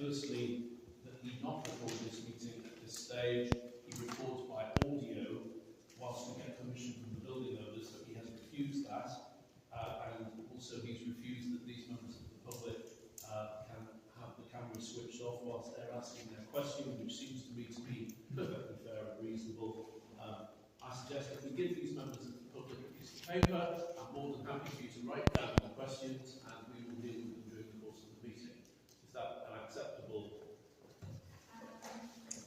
firstly, that he not record this meeting at this stage. He records by audio, whilst we get permission from the building owners, that he has refused that, and also he's refused that these members of the public can have the camera switched off whilst they're asking their question, which seems to me to be perfectly fair and reasonable. I suggest that we give these members of the public a piece of paper. I'm more than happy for you to write down the questions, and we will deal with them during the course of the meeting. Is that an acceptable?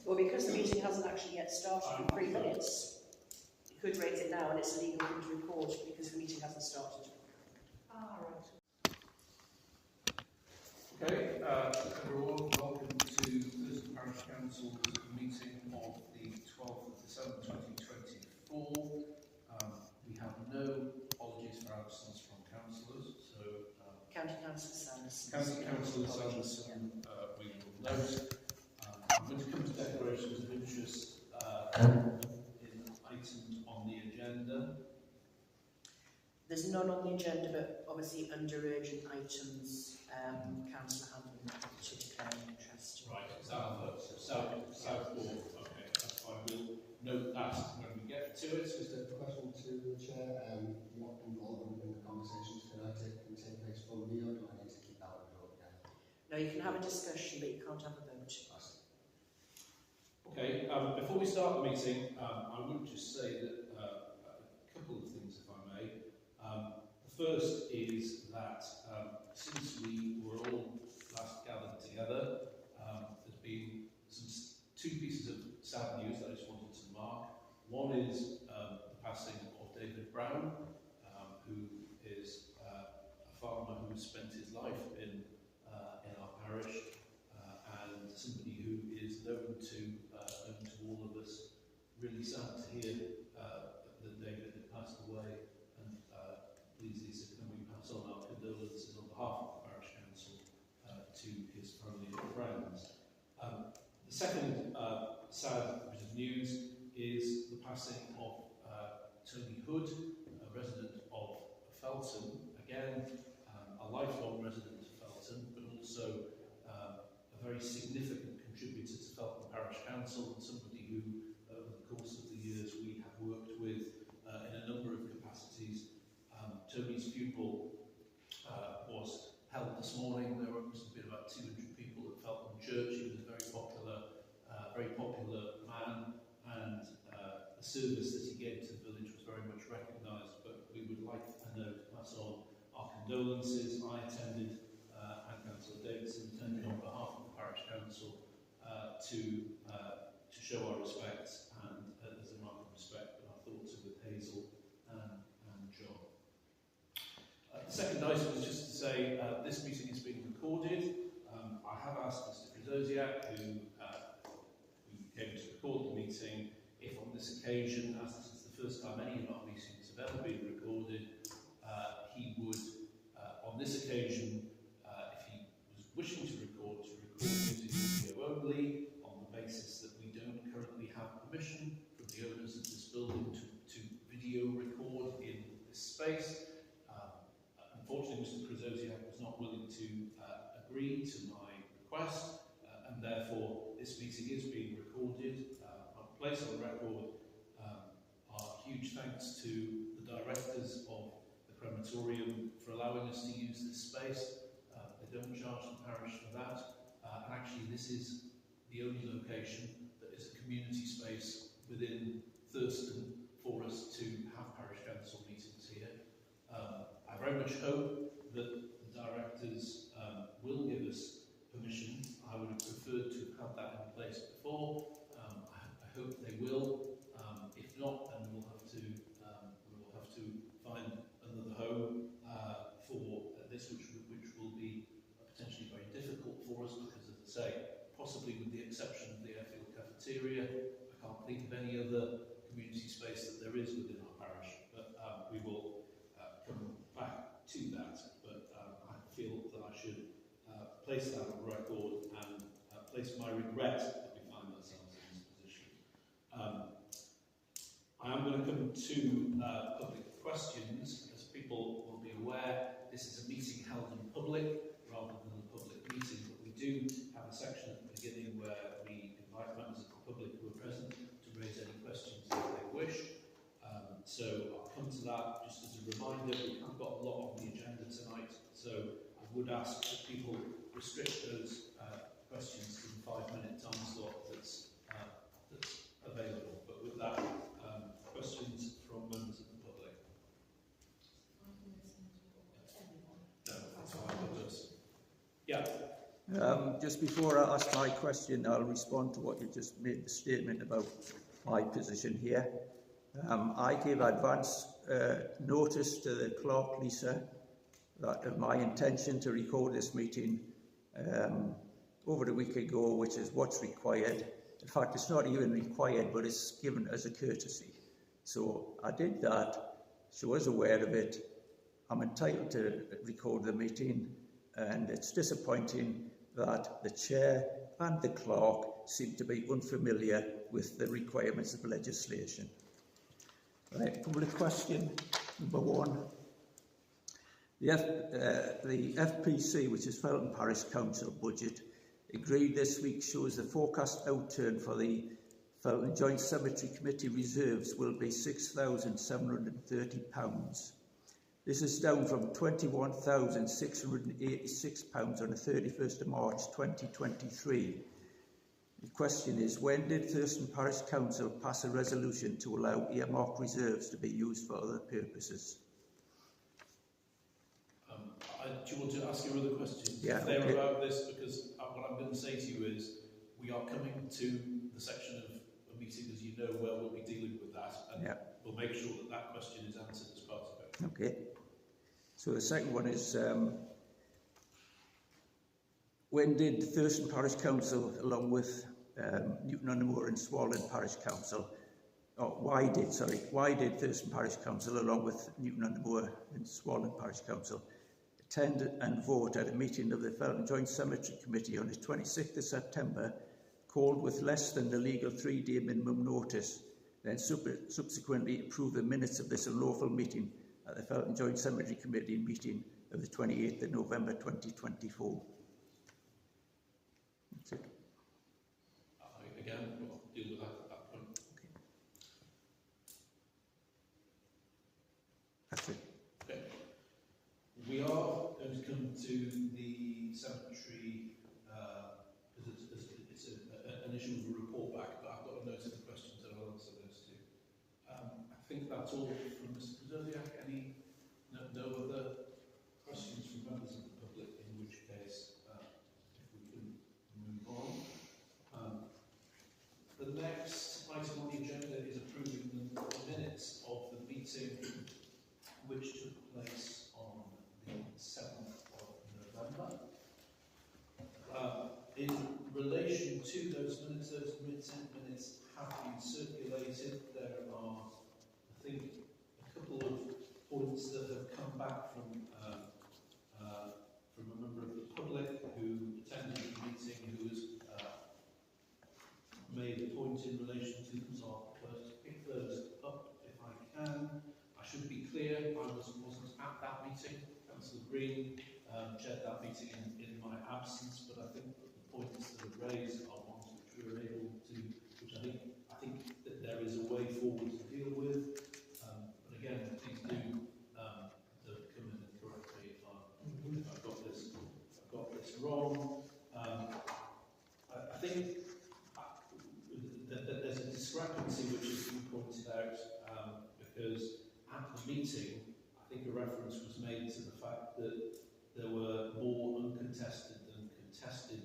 Well, because the meeting hasn't actually yet started in 3 minutes, you could raise it now, and it's illegal for you to record because the meeting hasn't started. Right. Okay, everyone, welcome to Thirston Parish Council's meeting of the 12th of December 2024. We have no apologies for absence from councillors, so County Councillor Sanderson. Councillor Sanderson, we will note. I'm going to come to declarations of interest in items on the agenda. There's none on the agenda, but obviously under urgent items, Councillor Hamlin to declare an interest. Right, South Ward. Okay, that's fine. We'll note that when we get to it. Just a question to the Chair. What involvement in the conversations can take place from me, or do I need to keep that on the road again? No, you can have a discussion, but you can't have a vote. Okay, before we start the meeting, I would just say that a couple of things, if I may. The first is that since we were all last gathered together, there's been two pieces of sad news that I just wanted to mark. One is the passing of David Brown, who is a farmer who has spent his life in our parish, and somebody who is known to all of us. Really sad to hear that David had passed away, and please, Lisa, can we pass on our condolences on behalf of the Parish Council to his family and friends. The second sad bit of news is the passing of Tony Hood, a resident of Felton, again a lifelong resident of Felton, but also a very significant contributor to Felton Parish Council, and somebody who, over the course of the years, we have worked with in a number of capacities. Tony's funeral was held this morning. There must have been about 200 people at Felton Church. He was a very popular man, and the service that he gave to the village was very much recognised. But we would like to pass on our condolences. I attended, and Councillor Davidson attended on behalf of the Parish Council to show our respects, and as a mark of respect, our thoughts are with Hazel and John. The second item was just to say this meeting is being recorded. I have asked Mr. Krzyzosiak, who came to record the meeting, if on this occasion, as this is the first time any of our meetings have ever been recorded, he would, on this occasion, if he was wishing to record using audio only, on the basis that we don't currently have permission from the owners of this building to video record in this space. Unfortunately, Mr. Krzyzosiak was not willing to agree to my request, and therefore this meeting is being recorded. I'll place on record our huge thanks to the directors of the crematorium for allowing us to use this space. They don't charge the parish for that, and actually this is the only location that is a community space within Thurston for us to have Parish Council meetings here. I very much hope that the directors will give us permission. I would have preferred to have had that in place before. I hope they will. If not, then we will have to find another home for this, which will be potentially very difficult for us because, as I say, possibly with the exception of the airfield cafeteria, I can't think of any other community space that there is within our parish. But we will come back to that. But I feel that I should place that on record and place my regret that we find ourselves in this position. I am going to come to public questions. As people will be aware, this is a meeting held in public rather than a public meeting, but we do have a section that, just as a reminder, we have got a lot on the agenda tonight, so I would ask that people restrict those questions to the 5-minute time slot that's available. But with that, questions from members of the public? No, that's all I've got those. Yeah. Just before I ask my question, I'll respond to what you just made the statement about my position here. I gave advance notice to the clerk, Lisa, that of my intention to record this meeting over a week ago, which is what's required. In fact, it's not even required, but it's given as a courtesy. So I did that. She was aware of it. I'm entitled to record the meeting, and it's disappointing that the chair and the clerk seem to be unfamiliar with the requirements of legislation. Right, public question number 1. The FPC, which is Felton Parish Council budget, agreed this week shows the forecast outturn for the Felton Joint Cemetery Committee reserves will be £6,730. This is down from £21,686 on the 31st of March 2023. The question is, when did Thirston Parish Council pass a resolution to allow earmarked reserves to be used for other purposes? Do you want to ask your other questions? Yeah, They're okay. about this, because what I'm going to say to you is we are coming to the section of a meeting, as you know, where we'll be dealing with that, and we'll make sure that that question is answered as part of it. Okay. So the second one is, when did Thurston Parish Council, along with Newton-under-Moor and Swalland Parish Council, why did Thurston Parish Council, along with Newton-under-Moor and Swalland Parish Council, attend and vote at a meeting of the Felton Joint Cemetery Committee on the 26th of September, called with less than the legal 3-day minimum notice, then subsequently approve the minutes of this unlawful meeting at the Felton Joint Cemetery Committee meeting of the 28th of November 2024? That's it. Again, we'll deal with that at that point. Okay. That's it. Okay. We are going to come to the cemetery, because it's an issue of a report back, but I've got a note of the questions and I'll answer those too. I think that's all from Mr. Zodiac. Any no other questions from members of the public, in which case, if we can move on. The next item on the agenda is approving the minutes of the meeting which took place on the 7th of November. In relation to those minutes have been circulated. There are, I think, a couple of points that have come back from a member of the public who attended the meeting, who has made a point in relation to them, so I'll first pick those up if I can. I should be clear, I wasn't at that meeting. Councillor Green chaired that meeting in my absence, but I think that the points that are raised are ones which we were able to, which I think that there is a way forward to deal with. But again, please do come in and correct me if I've got this wrong. I think that there's a discrepancy which has been pointed out, because at the meeting, I think a reference was made to the fact that there were more uncontested than contested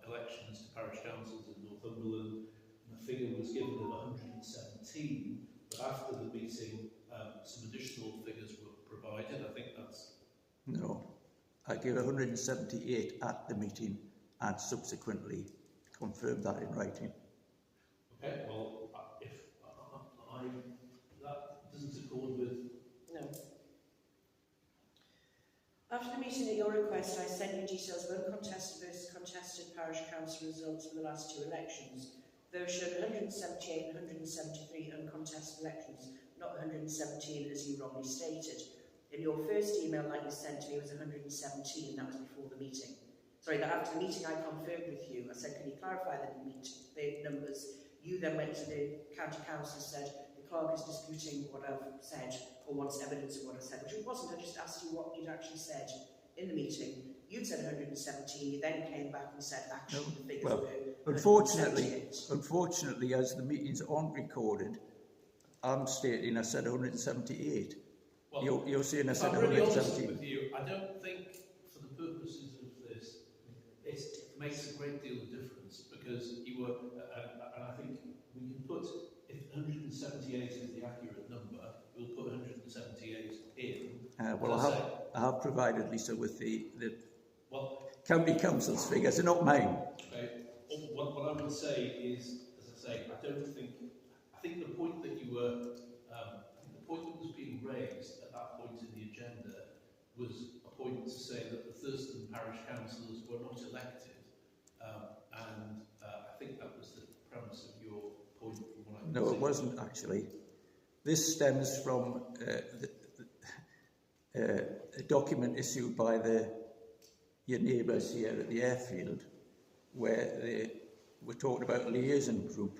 elections to parish councils in Northumberland, and the figure was given of 117, but after the meeting, some additional figures were provided. I think that's... No, I gave 178 at the meeting and subsequently confirmed that in writing. Okay, well, if that doesn't accord with... No. After the meeting at your request, I sent you details of uncontested versus contested parish council results for the last 2 elections. Those showed 178 and 173 uncontested elections, not 117 as you wrongly stated. In your first email that you sent to me was 117, that was before the meeting. Sorry, that after the meeting I confirmed with you. I said, can you clarify the numbers? You then went to the county council and said, the clerk is disputing what I've said or wants evidence of what I said, which it wasn't. I just asked you what you'd actually said in the meeting. You'd said 117, you then came back and said actually the figures well, were unfortunately, as the meetings aren't recorded, I'm stating I said 178. Well, you're saying I said I'm really honest 117. with you. I don't think, for the purposes of this, it makes a great deal of difference because you were, and I think we can put, if 178 is the accurate number, we'll put 178 in. Well, I have provided Lisa with the well, County Council's figures, they're not mine. okay. What I would say is, as I say, I think the point that you were, the point that was being raised at that point in the agenda was a point to say that the Thurston Parish Councillors were not elected, and I think that was the premise of your point from what I can No, see. it wasn't actually. This stems from a document issued by your neighbours here at the airfield, where they were talking about a liaison group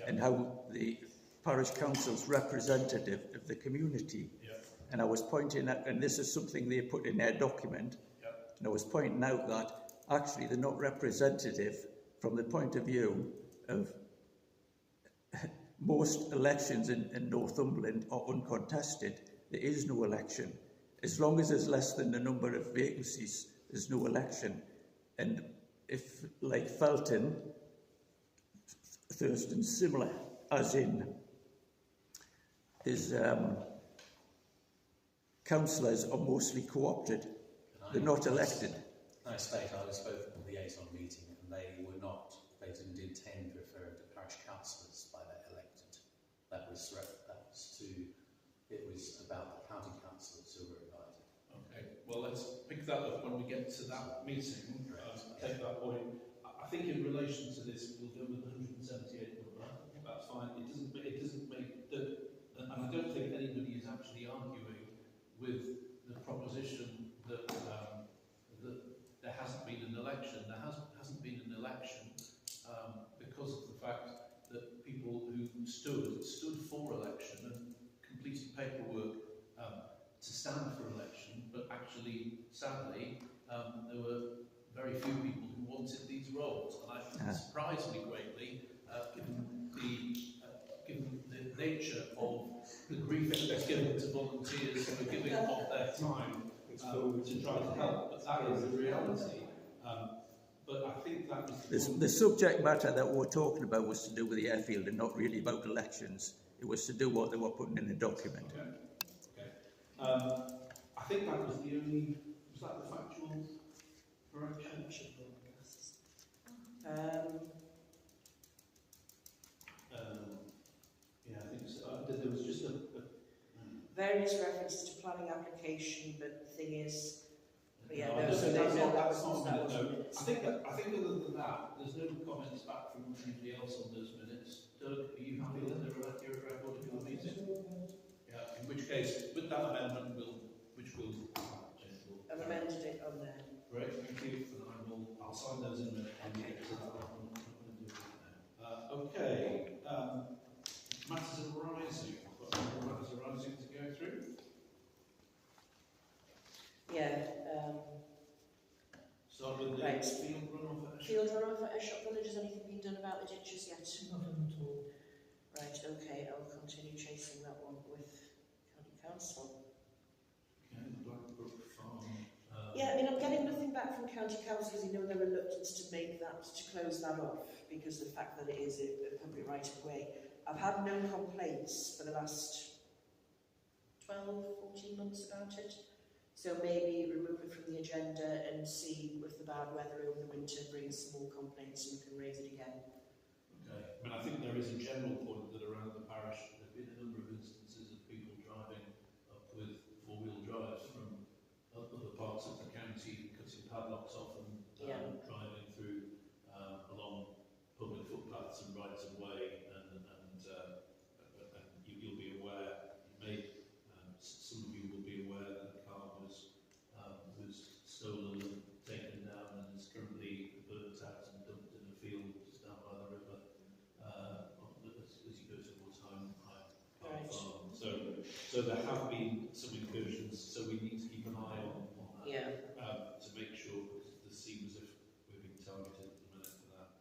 and how the Parish Council's representative of the community. And I was pointing out, and this is something they put in their document, and I was pointing out that actually they're not representative from the point of view of most elections in Northumberland are uncontested. There is no election. As long as there's less than the number of vacancies, there's no election. And if, like Felton, Thurston's similar, as in his councillors are mostly co-opted. They're not elected. I state I was both at the liaison meeting and they didn't intend referring to parish councillors by their elected. It was about the county councillors who were invited. Okay, well let's pick that up when we get to that meeting. Take that point. I think in relation to this, we'll go with the 178 number. That's fine. It doesn't make the, and I don't think anybody is actually arguing with the proposition that that there hasn't been an election. There hasn't been an election because of the fact that people who stood for election and completed paperwork to stand for election, but actually, sadly, there were very few people who wanted these roles, and I think it surprised me greatly, given the nature of the grief that was given to volunteers who were giving of their time to try to help. But that is the reality. But I think that was The subject matter that we were talking about was to do with the airfield and not really about elections. It was to do what they were putting in the document. Okay. I think that was the only. Was that the factual correction? Yeah, I think so. There was just a various references to planning application, but the thing is, yeah, no, no, that's so not that a wasn't minute. I think other than that, there's no comments back from anybody else on those minutes. Doug, are you happy that they're an accurate record of your meeting? Yeah. In which case, with that amendment, I've amended it on there. Great, thank you. And I'll sign those in a minute. Okay. Okay. Matters arising. I've got a number of matters arising to go through. Yeah. Start with the Right. field runoff at Eshott. Field runoff at Eshott Village. Has anything been done about the ditches yet? Nothing at all. Right. Okay. I'll continue chasing that one with County Council. Okay, the Blackbrook farm. Yeah, I mean, I'm getting nothing back from County Council because you know their reluctance to close that off because of the fact that it is a public right of way. I've had no complaints for the last 12, 14 months about it. So maybe remove it from the agenda and see with the bad weather over the winter brings some more complaints and we can raise it again. Okay. I mean, I think there is a general point that around the parish there have been a number of instances of people driving up with four-wheel drives from other parts of the county, cutting padlocks off and driving through along public footpaths and rights of way, and you'll be aware, some of you will be aware that a car was stolen and taken down and is currently burnt out and dumped in a field just down by the river as you go towards Helm. Right. So there have been some incursions, so we need to keep an eye on that. Yeah. To make sure, because it does seem as if we're being targeted at the minute for that.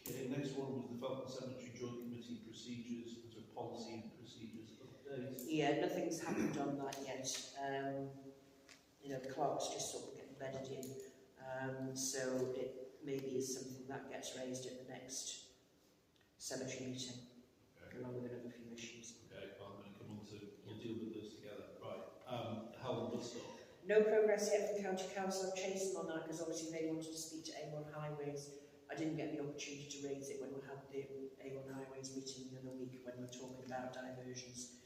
Okay, next one was the Felton Cemetery Joint Committee procedures, so policy and procedures update. Yeah, nothing's happened on that yet. You know, the clerk's just sort of getting bedded in. So it maybe is something that gets raised at the next cemetery meeting, along with another few issues. Okay, well, I'm going to come on to, we'll deal with those together. Right, Helm, let's start. No progress yet from County Council. I've chased them on that because obviously they wanted to speak to A1 Highways. I didn't get the opportunity to raise it when we had the A1 Highways meeting the other week when we were talking about diversions.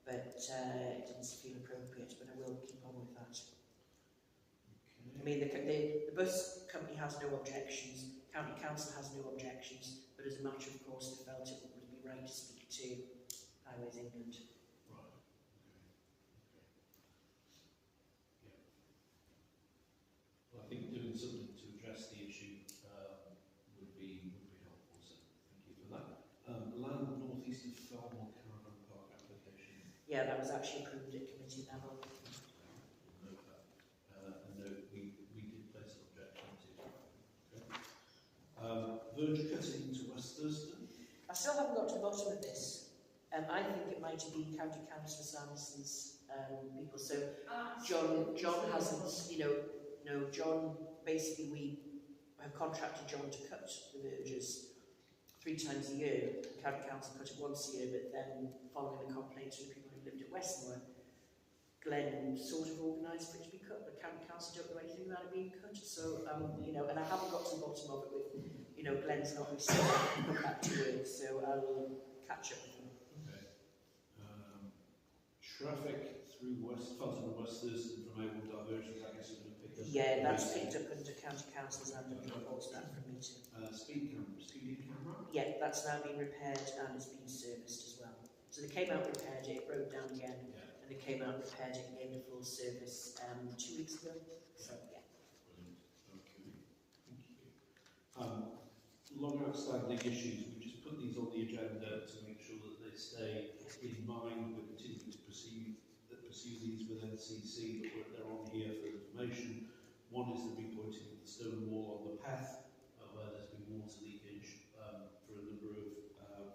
But it didn't feel appropriate, but I will keep on with that. I mean, the bus company has no objections, County Council has no objections, but as a matter of course they felt it would be right to speak to Highways England. Right, okay. Yeah. Well, I think doing something to address the issue would be helpful, so thank you for that. Land northeast of Felton Caravan Park application. Yeah, that was actually approved at committee level. Note that. And note we did place an objection to. Okay. Verge cutting to West Thurston. I still haven't got to the bottom of this. I think it might have been County Councillor Sanderson's people. So John hasn't, you know, no, John, basically we have contracted John to cut the verges 3 times a year. County Council cut it once a year, but then following the complaints from the people who lived at Westmore, Glenn sort of organised for it to be cut, but County Council don't know anything about it being cut. So, you know, and I haven't got to the bottom of it with, you know, Glenn's not received it, come back to work, so I'll catch up with him. Okay. Traffic through Felton and West Thurston from Avon diversions, I guess, is going to pick up. Yeah, that's picked up under County Council's and reports back from meeting. Speeding camera. Yeah, that's now been repaired and it's been serviced as well. So they came out, repaired it, broke down again, and they came out, repaired it, and gave it a full service 2 weeks ago. So yeah. Brilliant. Okay. Thank you. Long outstanding issues. We just put these on the agenda to make sure that they stay in mind. We're continuing to pursue these with NCC, but they're on here for information. One is the repointing of the stone wall on the path, where there's been water leakage for a number of,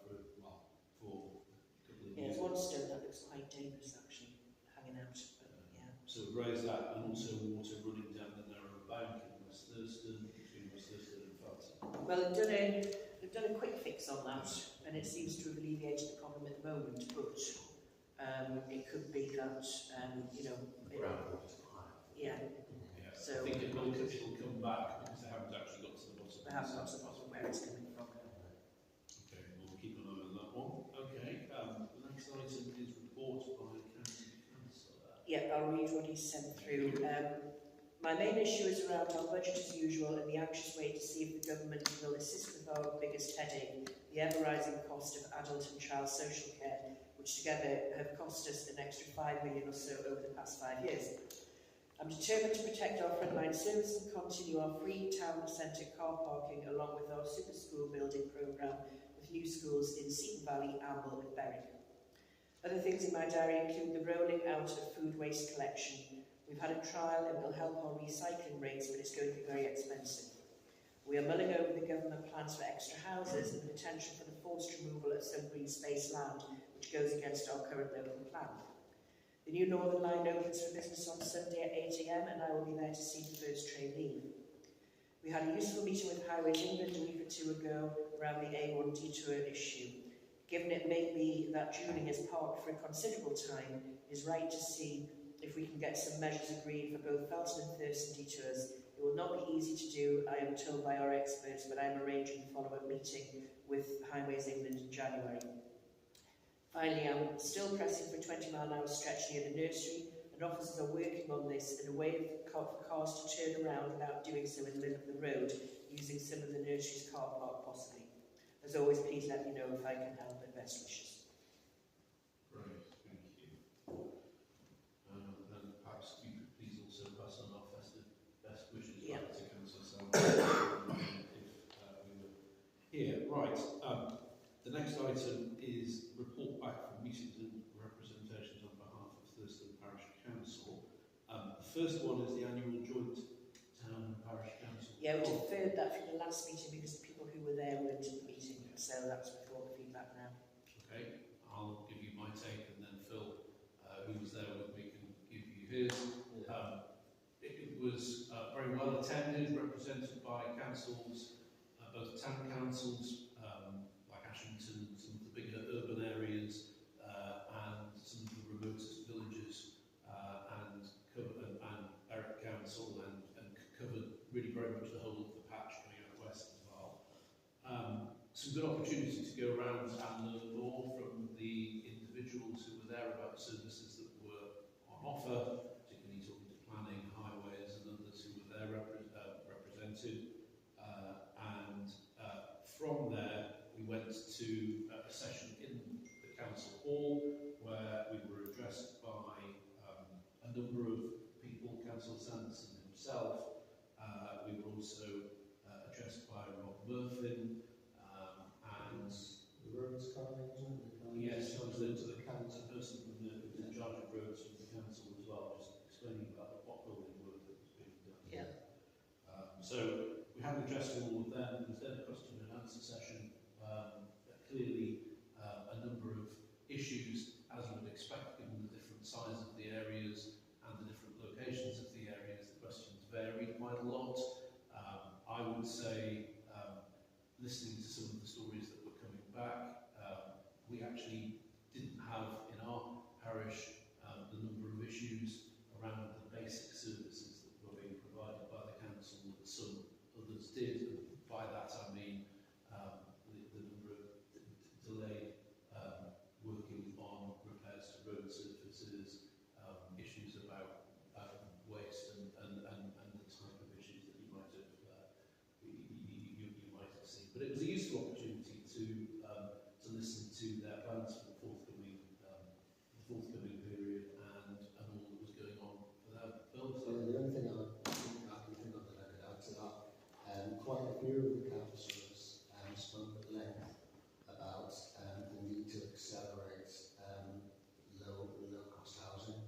for a couple of Yeah, years. there's one stone that looks quite dangerous actually, hanging out, but yeah. So raise that, and also water running down the narrow bank in West Thurston, between West Thurston and Felton. Well, they've done a quick fix on that, and it seems to have alleviated the problem at the moment, but it could be that, you know... Groundwater's high. Yeah. Yeah, So I think it'll come back because they haven't actually got to the bottom. they haven't got to the bottom where it's coming from. Okay, we'll keep an eye on that one. Okay, the next item is report by County Councillor. Yeah, I'll read what he sent through. My main issue is around our budget as usual and the anxious wait to see if the government will assist with our biggest headache, the ever-rising cost of adult and child social care, which together have cost us an extra 5 million or so over the past 5 years. I'm determined to protect our frontline service and continue our free town centre car parking along with our super school building programme with new schools in Seaton Valley, Amble and Berwick. Other things in my diary include the rolling out of food waste collection. We've had a trial and will help our recycling rates, but it's going to be very expensive. We are mulling over the government plans for extra houses and the potential for the forced removal of some green space land, which goes against our current local plan. The new Northern Line opens for business on Sunday at 8 AM and I will be there to see the first train leave. We had a useful meeting with Highways England a week or 2 ago around the A1 detour issue. Given it may be that Juling is parked for a considerable time, it is right to see if we can get some measures agreed for both Felton and Thurston detours. It will not be easy to do, I am told by our experts, but I am arranging a follow-up meeting with Highways England in January. Finally, I'm still pressing for a 20-mile-an-hour stretch near the nursery, and officers are working on this in a way for cars to turn around without doing so in the middle of the road, using some of the nursery's car park possibly. As always, please let me know if I can help, and best wishes. Great, thank you. And perhaps you could please also pass on our festive best wishes back to Councillor Sam if we were here. Right, the next item is report first one is the annual joint town and parish council. Yeah, we deferred that from the last meeting because the people who were there weren't at the meeting, so that's before the feedback now. Okay, I'll give you my take, and then Phil, who was there with me, can give you his. It was very well attended, represented by councils, both town councils, like Ashington, some of the bigger urban areas, and some of the remotest villages, and Berwick Council, and covered really very much the whole of the patch going out west as well. Some good opportunity to go around and learn more from the individuals who were there about the services that were on offer, particularly talking to planning, highways and others who were there represented. From there we went to a session in the council hall where we were addressed by a number of people, Councillor Sanderson himself. We were also addressed by Rob Murphin, and the roads coming, wasn't it? yes, I was there to the council person who was in charge of roads from the council as well, just explaining about the pot building work that was being done. Yeah. So we had addressed all of them. There was then a question and answer session. Clearly, a number of issues, as you would expect, given the different size of the areas and the different locations of the areas. The questions varied quite a lot. I would say, listening to some of the stories that were coming back, we actually didn't have in our parish the number of issues around the basic services that were being provided by the council that some others did. And by that I mean the number of delayed working on repairs to road surfaces, issues about waste and the type of issues that you might have you might have seen. But it was a useful opportunity to listen to their plans for the forthcoming period and all that was going on for them. Phil, So the only thing I can think of that I could add to that, quite a few of the councillors spoke at length about the need to accelerate low-cost housing,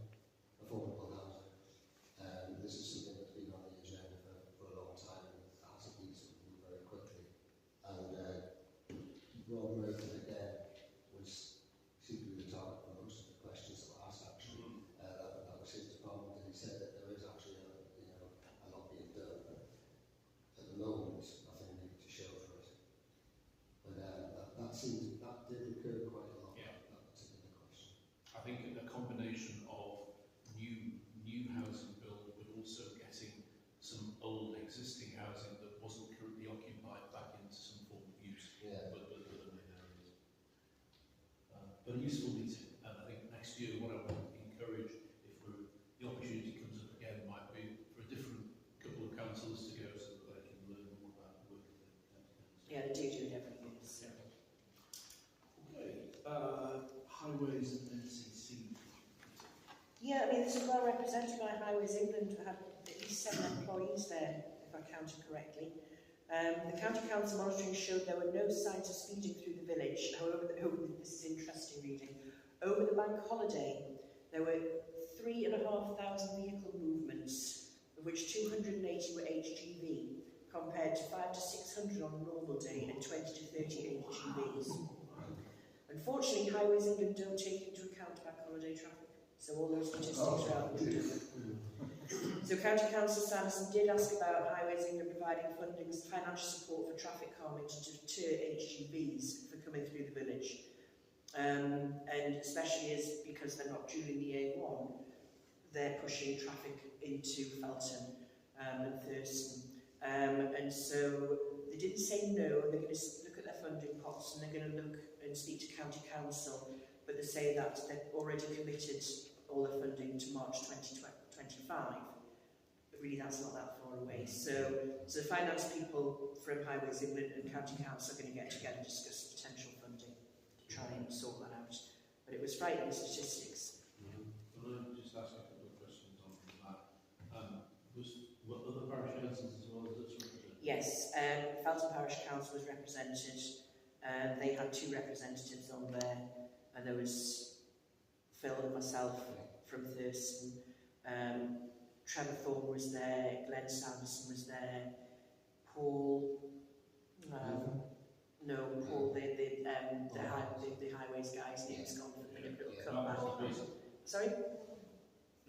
affordable housing. This is something that's been on the agenda for a long time and hasn't been something very quickly. And Rob Murphy again seemed to be the target for most of the questions that were asked actually. That was his department, and he said that there is actually a lot being done. But at the moment, nothing new to show for it. But that did recur quite a lot. Yeah. That particular question. I think a combination of new housing build, but also getting some old existing housing that wasn't currently occupied back into some form of use. Yeah. But the main areas. But a useful meeting, and I think next year what I would encourage, if the opportunity comes up again, might be for a different couple of councillors to go so that they can learn more about the work of the county council. Yeah, they do it every year. So. Okay, highways and NCC. Yeah, I mean, this is well represented by Highways England, who had at least 7 employees there, if I counted correctly. The County Council monitoring showed there were no signs of speeding through the village. However, this is interesting reading. Over the bank holiday, there were 3,500 vehicle movements, of which 280 were HGV, compared to 500 to 600 on a normal day and 20 to 30 HGVs. Unfortunately, Highways England don't take into account bank holiday traffic, so all those statistics are out the window. So County Council Sanderson did ask about Highways England providing funding as financial support for traffic calming to deter HGVs for coming through the village. And especially because they're not during the A1, they're pushing traffic into Felton and Thurston. And so they didn't say no, they're going to look at their funding pots and they're going to look and speak to County Council, but they say that they've already committed all their funding to March 2025. But really that's not that far away. So the finance people from Highways England and County Council are going to get together and discuss potential funding to try and sort that out. But it was frightening statistics. Can I just ask a couple of questions on that? Were other parish councils as well as us represented? Yes, Felton Parish Council was represented. They had 2 representatives on there, and there was Phil and myself from Thurston. Trevor Thorne was there, Glenn Sanderson was there, Paul, no, Paul, the highways guy's name's gone for a minute, but it'll come back. Sorry?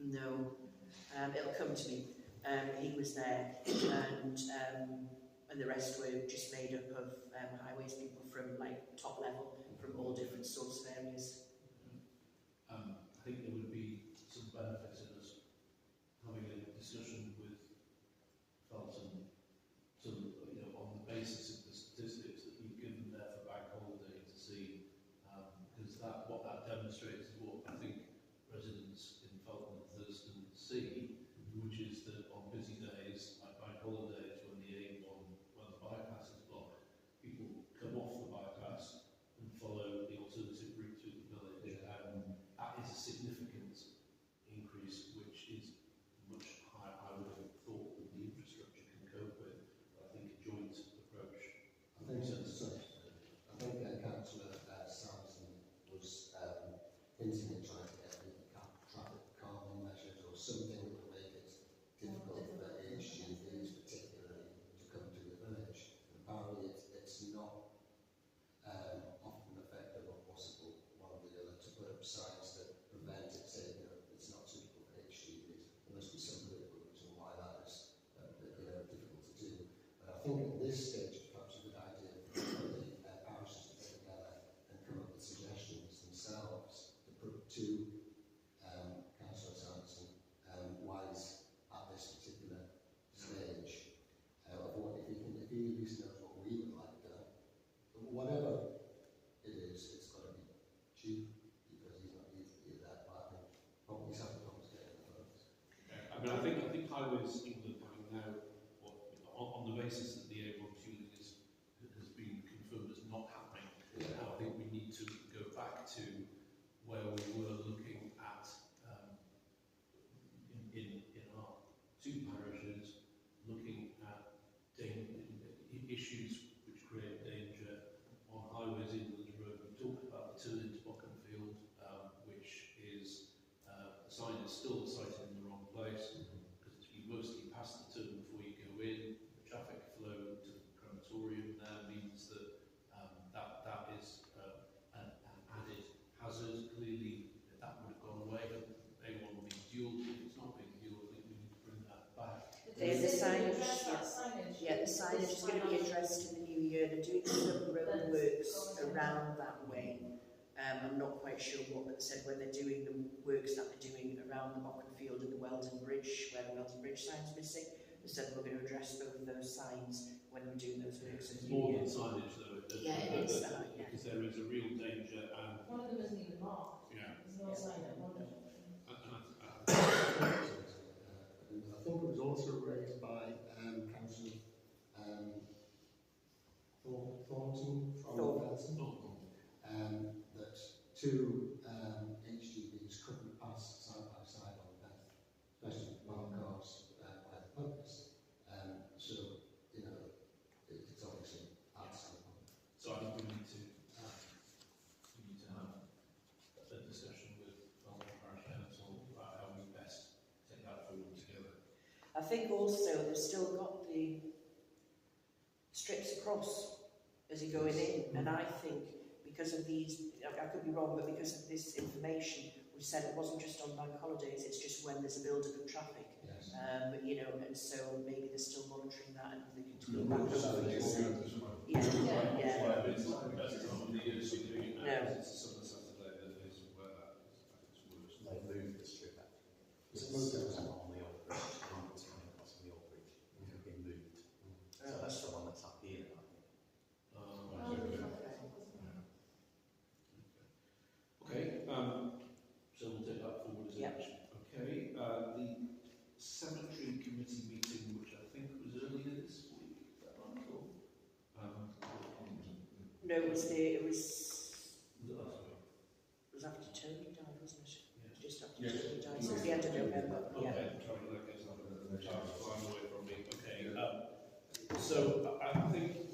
No, it'll come to me. He was there, and the rest were just made up of highways people from like top level, from all different sorts of areas. I think there would be some benefit in us having a discussion with Felton to, on the basis of the statistics that you've given there for bank holiday to see, because what that demonstrates is what I think residents in Felton and Thurston see, which is that on busy days, like bank holidays, when the bypass is blocked, people come off the bypass and follow the alternative route through the village. That is a significant increase, which is much higher, I would have thought, than the infrastructure can cope with. But I think a joint approach. I think Councillor Samson was hinting at trying to get the traffic calming measures or something that would make it difficult for HGVs particularly to come to the village. Apparently it's not often effective or possible, one or the other, to put up signs that prevent it, saying it's not suitable for HGVs. There must be some political reason why that is difficult to do. But I think at this stage it's perhaps a good idea for the parishes to get together and come up with suggestions themselves to put to Councillor Samson wise at this particular stage of what if he at least knows what we would like done. But whatever it is, it's got to be cheap because he's not easily that bad. Probably something else getting the funds. I think Highways England having now, on the basis that the A1 fueling has been confirmed as not happening, I think we need to go back to where we were looking at in our two parishes, looking at issues which create danger on Highways England Road. We talked about the turn into Bockenfield, which is the sign is still sighted in the wrong place because you mostly pass the turn before you go in. The traffic flow to the crematorium there means that that is an added hazard. Clearly, if that would have gone away, they want to be dual. If it's not being dual, I think we need to bring that back. The signage, yeah, the signage is going to be addressed in the new year. They're doing some road works around that way. I'm not quite sure what, but they said when they're doing the works that they're doing around the Bockenfield and the Weldon Bridge, where the Weldon Bridge sign's missing, they said we're going to address both of those signs when we're doing those works. It's more than signage, though. Yeah, it is that, yeah. Because there is a real danger, and one of them isn't even marked. yeah. There's no sign at one of them. I think it was also raised by Councillor Thornton from Felton, that two HGVs couldn't pass side by side on Beth, especially while cars by the pub is. So, it's obviously outside. So I think we need to have a discussion with Felton Parish Council about how we best take that forward together. I think also they've still got the strips across as you're going in, and I think because of these, I could be wrong, but because of this information, we said it wasn't just on bank holidays, it's just when there's a build-up of traffic. Yes. And so maybe they're still monitoring that and thinking to go back up. Yeah. It's not the best time of the year to be doing it now, because it's a summer Saturday that is where that is worse. They moved the strip out. It's moved on the old bridge, across the old bridge. It's been moved. So that's the one that's up here, I think. Okay, so we'll take that forward as an action. Okay, the cemetery committee meeting, which I think was earlier this week, is that right? No, it was last week? It was after Tony died, wasn't it? Yeah. Just after Tony died, so it's the end of November. Okay, Yeah. I'm trying to look at something that the child's flying away from me. Okay, so I think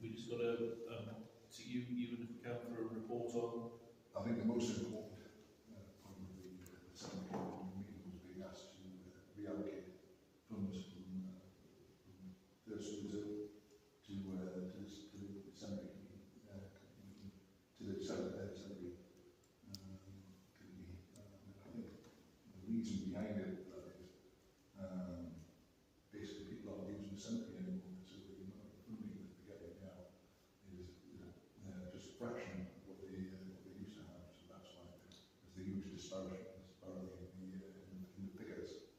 we just got to you and if we can for a report on. I think the most important point of the meeting was being asked to behind it, that is, basically people aren't using the cemetery anymore, so the amount of funding that they're getting now is just a fraction of what they used to have, so that's why there's a huge disparity in the figures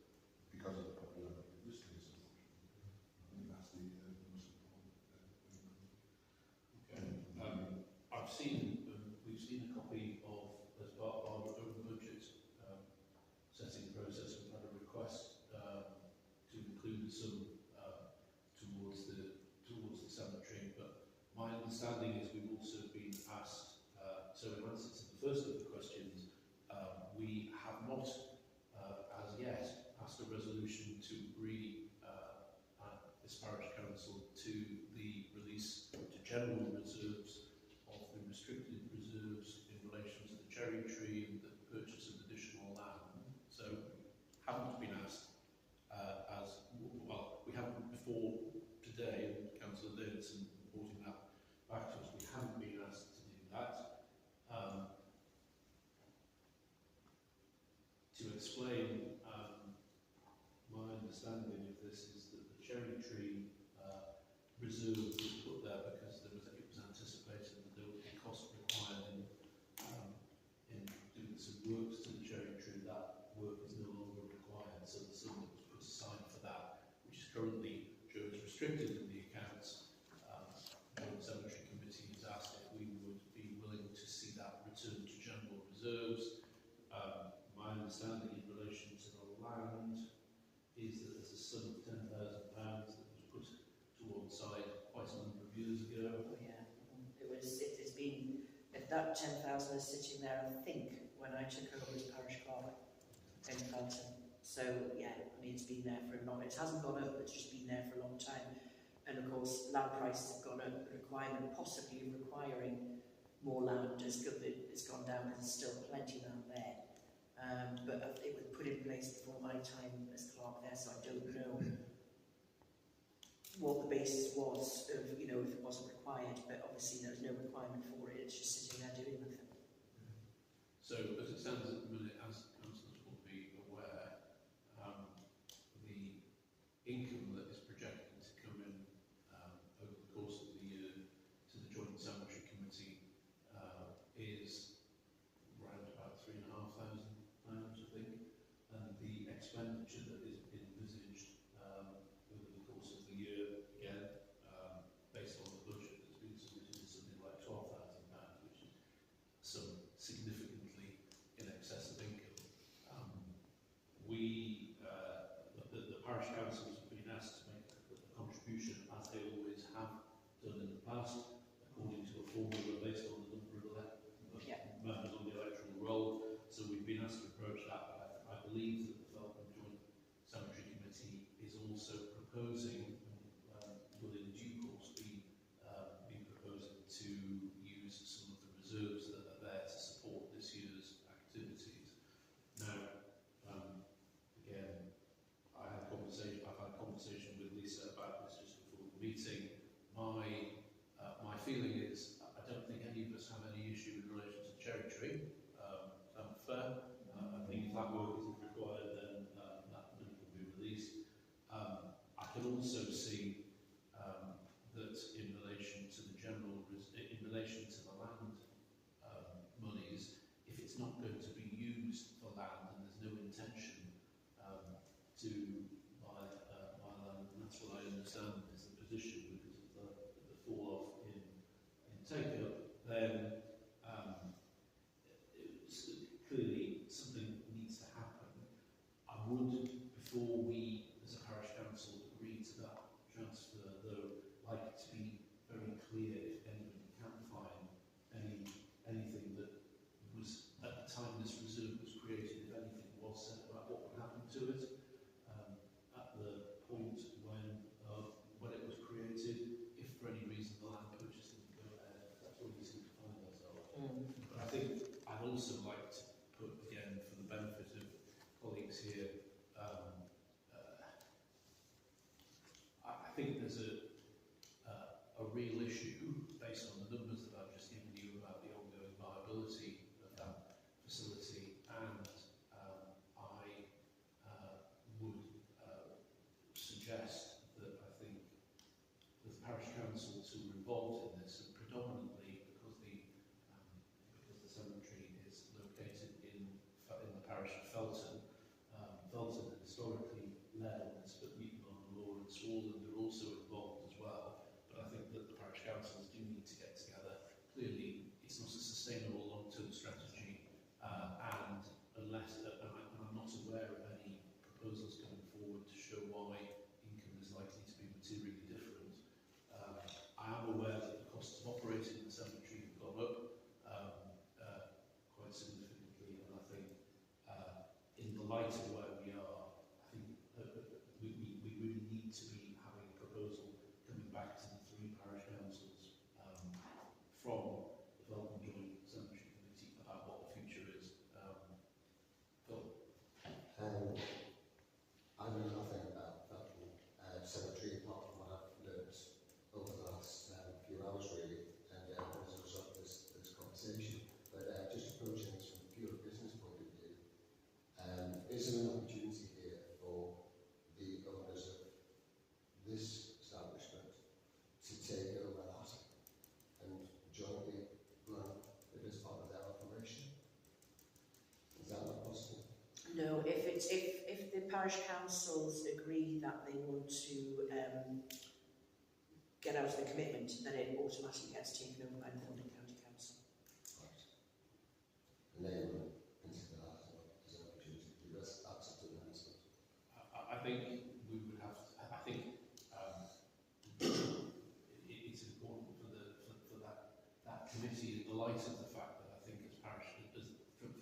because of the popularity of this place, unfortunately. I think that's the most important thing. Okay. I've seen, we've seen a copy of, as part of our own budget setting process, we've had a request to include some towards the cemetery, but my understanding is we've also been asked, so in answer to the first of the questions, we have not as yet passed a resolution to agree this parish council to the release to general reserves of the restricted reserves in relation to the cherry tree and the purchase of additional land. So haven't been asked as well. We haven't before today, and Councillor Davidson reporting that back to us. We haven't been asked to do that. To explain, my understanding of this is that the cherry tree reserve was put there because it was anticipated that there would be cost required in doing some works to the cherry tree. That work is no longer required, so the sum that was put aside for that, which is currently shows restricted in the accounts, the Cemetery Committee has asked if we would be willing to see that return to general reserves. My understanding in relation to the land is that there's a sum of £10,000 that was put to one side quite a number of years ago. Oh, yeah. It's been, if that 10,000 is sitting there, I think, when I took over as parish clerk in Felton. So, yeah, I mean, it's been there for a long, it hasn't gone up, it's just been there for a long time. And of course, land prices have gone up, the requirement possibly requiring more land has gone down because there's still plenty of land there. But it was put in place before my time as clerk there, so I don't know what the basis was of, you know, if it wasn't required, but obviously there's no requirement for it, it's just sitting there doing nothing. So, as it stands at the minute, as councillors will be aware, the income that is projected to come in over the course of the year to the Joint Cemetery Committee is around about £3,500, I think, and the expenditure that is envisaged over the course of the year, again, based on the budget that's been submitted, is something like £12,000, which is some significantly in excess of income. The parish councils have been asked to make a contribution, as they always have done in the past, according to a formula based on the number of members on the electoral roll. So we've been asked to approach that, but I believe that the Felton Joint Cemetery Committee is also proposing, will in due course be proposing to use some of the reserves that are there to support this year's activities. Now, again, I've had conversation with Lisa about this just before the meeting. My feeling is I don't think any of us have any issue in relation to the cherry tree. That's fair. I think if that work isn't required, then that money can be released. I can also see that in relation to the land monies, if it's not going to be used for land and there's no intention to buy land, and that's what I understand is the position because of the fall off in take-up, then clearly something needs to happen. I would, before we as a parish council agree to that transfer, though, like to be very clear if anybody can find anything that was at the time this reserve was created, if anything was said about what would happen to it at the point when it was created, if for any reason the land purchase didn't go ahead. That's where we seem to find ourselves. But I think I'd also like to put, again, for the benefit of colleagues here, I think there's a real issue based on the numbers that I've just given you about the ongoing viability of that facility, and I light of where we are, I think we really need to be having a proposal coming back to the three parish councils from the Felton Joint Cemetery Committee about what the future is. Phil? I know nothing about Felton Cemetery apart from what I've learnt over the last few hours really, and as a result of this conversation. But just approaching this from a pure business point of view, is there an opportunity here for the owners of this establishment to take over that and jointly run it as part of their operation? Is that not possible? No, if the parish councils agree that they want to get out of the commitment, then it automatically gets taken over by the Felton County Council. Right. And they will consider that as an opportunity to do this absolute announcement. I think we would have. I think it's important for that committee, in the light of the fact that I think as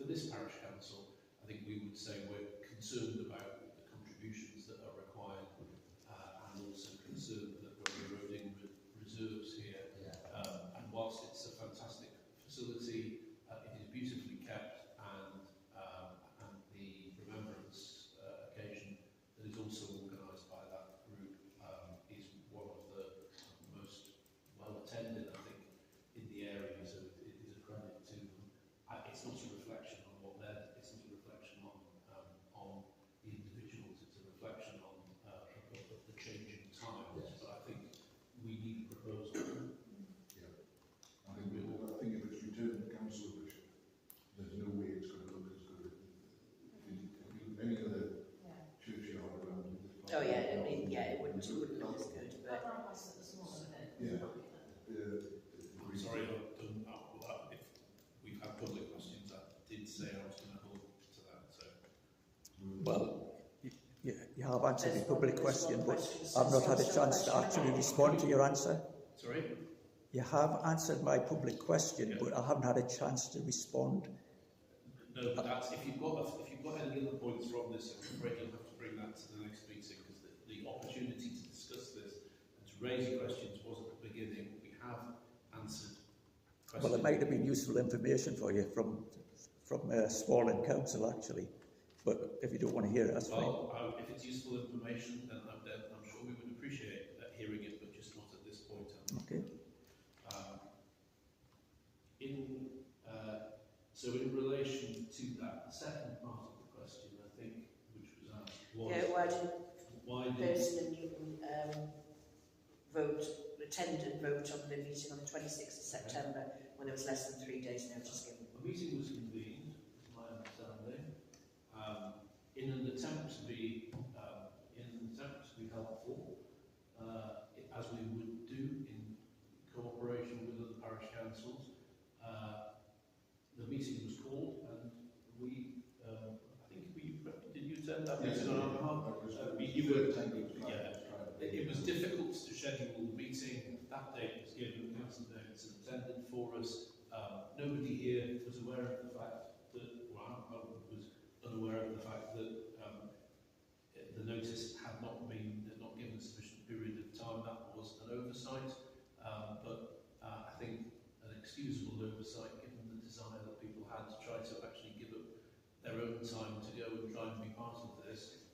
for this parish council, I think we would say we're concerned about the contributions that are required, and also concerned that we're eroding reserves here. Yeah. And whilst it's a fantastic facility, it is beautifully kept, and the remembrance occasion that is also organised by that group is one of the most well attended, I think, in the area. So it is a credit to them. It's not a reflection on what they're. It's not a reflection on the individuals. It's a reflection on the changing times. Yes. But I think we need a proposal. Yeah. I think if it's returned to council, which there's no way it's going to look as good as any other churchyard around this place. Oh yeah, I mean, it wouldn't look as good, but Yeah. I'm sorry, if we've had public questions, I did say I was going to hold to that. So. Well, you have answered the There's public one question, but question. I've not had a So chance to question actually again. respond to your answer. Sorry? You have answered my public question, Yeah. but I haven't had a chance to respond. No, but that's, if you've got any other points from this, I'm afraid you'll have to bring that to the next meeting, because the opportunity to discuss this and to raise your questions was at the beginning. We have answered questions. Well, it might have been useful information for you from Swallen Council, actually. But if you don't want to hear it, that's fine. Well, if it's useful information, then I'm sure we would appreciate hearing it, but just not at this point. Okay. So in relation to that, the second part of the question, I think, which was asked, was why did Thurston and Newton attend and vote on the meeting on the 26th of September when there was less than 3 days notice given? a meeting was convened, is my understanding, in an attempt to be helpful, as we would do in cooperation with other parish councils. The meeting was called, and we, I think did you attend that meeting on our behalf? You were attending. Yeah. It was difficult to schedule the meeting. That date was given. Council notes and attended for us. Nobody here was aware of the fact that, well, I was unaware of the fact that the notice had not given sufficient period of time. That was an oversight, but I think an excusable oversight given the desire that people had to try to actually give up their own time to go and try and be part of this.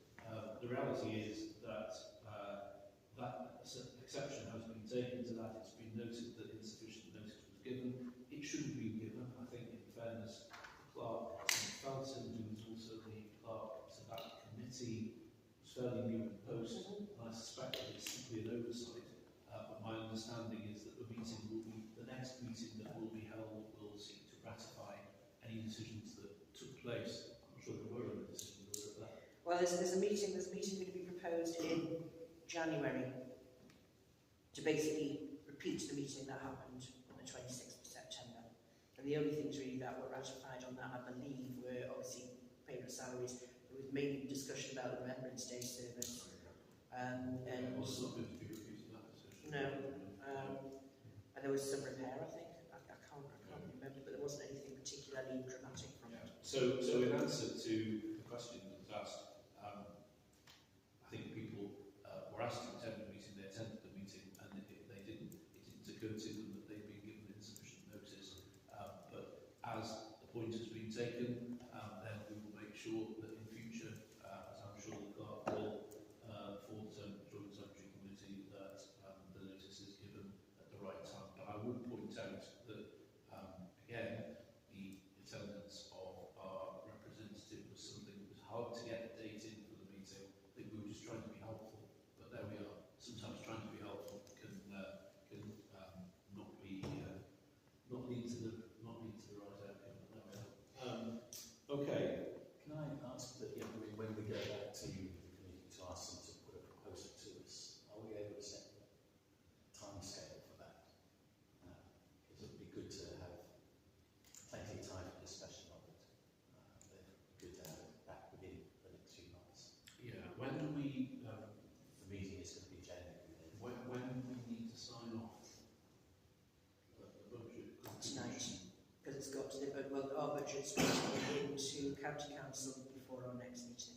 The reality is that that exception has been taken to that. It's been noted that insufficient notice was given. It should have been given. I think, in fairness, the clerk Felton, who was also the clerk to that committee, was fairly new in post, and I suspect that it's simply an oversight. But my understanding is that the next meeting that will be held will seek to ratify any decisions that took place. I'm not sure there were any decisions that were there. Well, there's a meeting going to be proposed in January to basically repeat the meeting that happened on the 26th of September. And the only things really that were ratified on that, I believe, were obviously payment of salaries. There was mainly discussion about the Remembrance Day service. And It's not going to be repeating that decision. no, and there was some repair, I think. I can't remember, but there wasn't anything particularly dramatic from it. So in answer to the question that was budgets into County Council before our next meeting.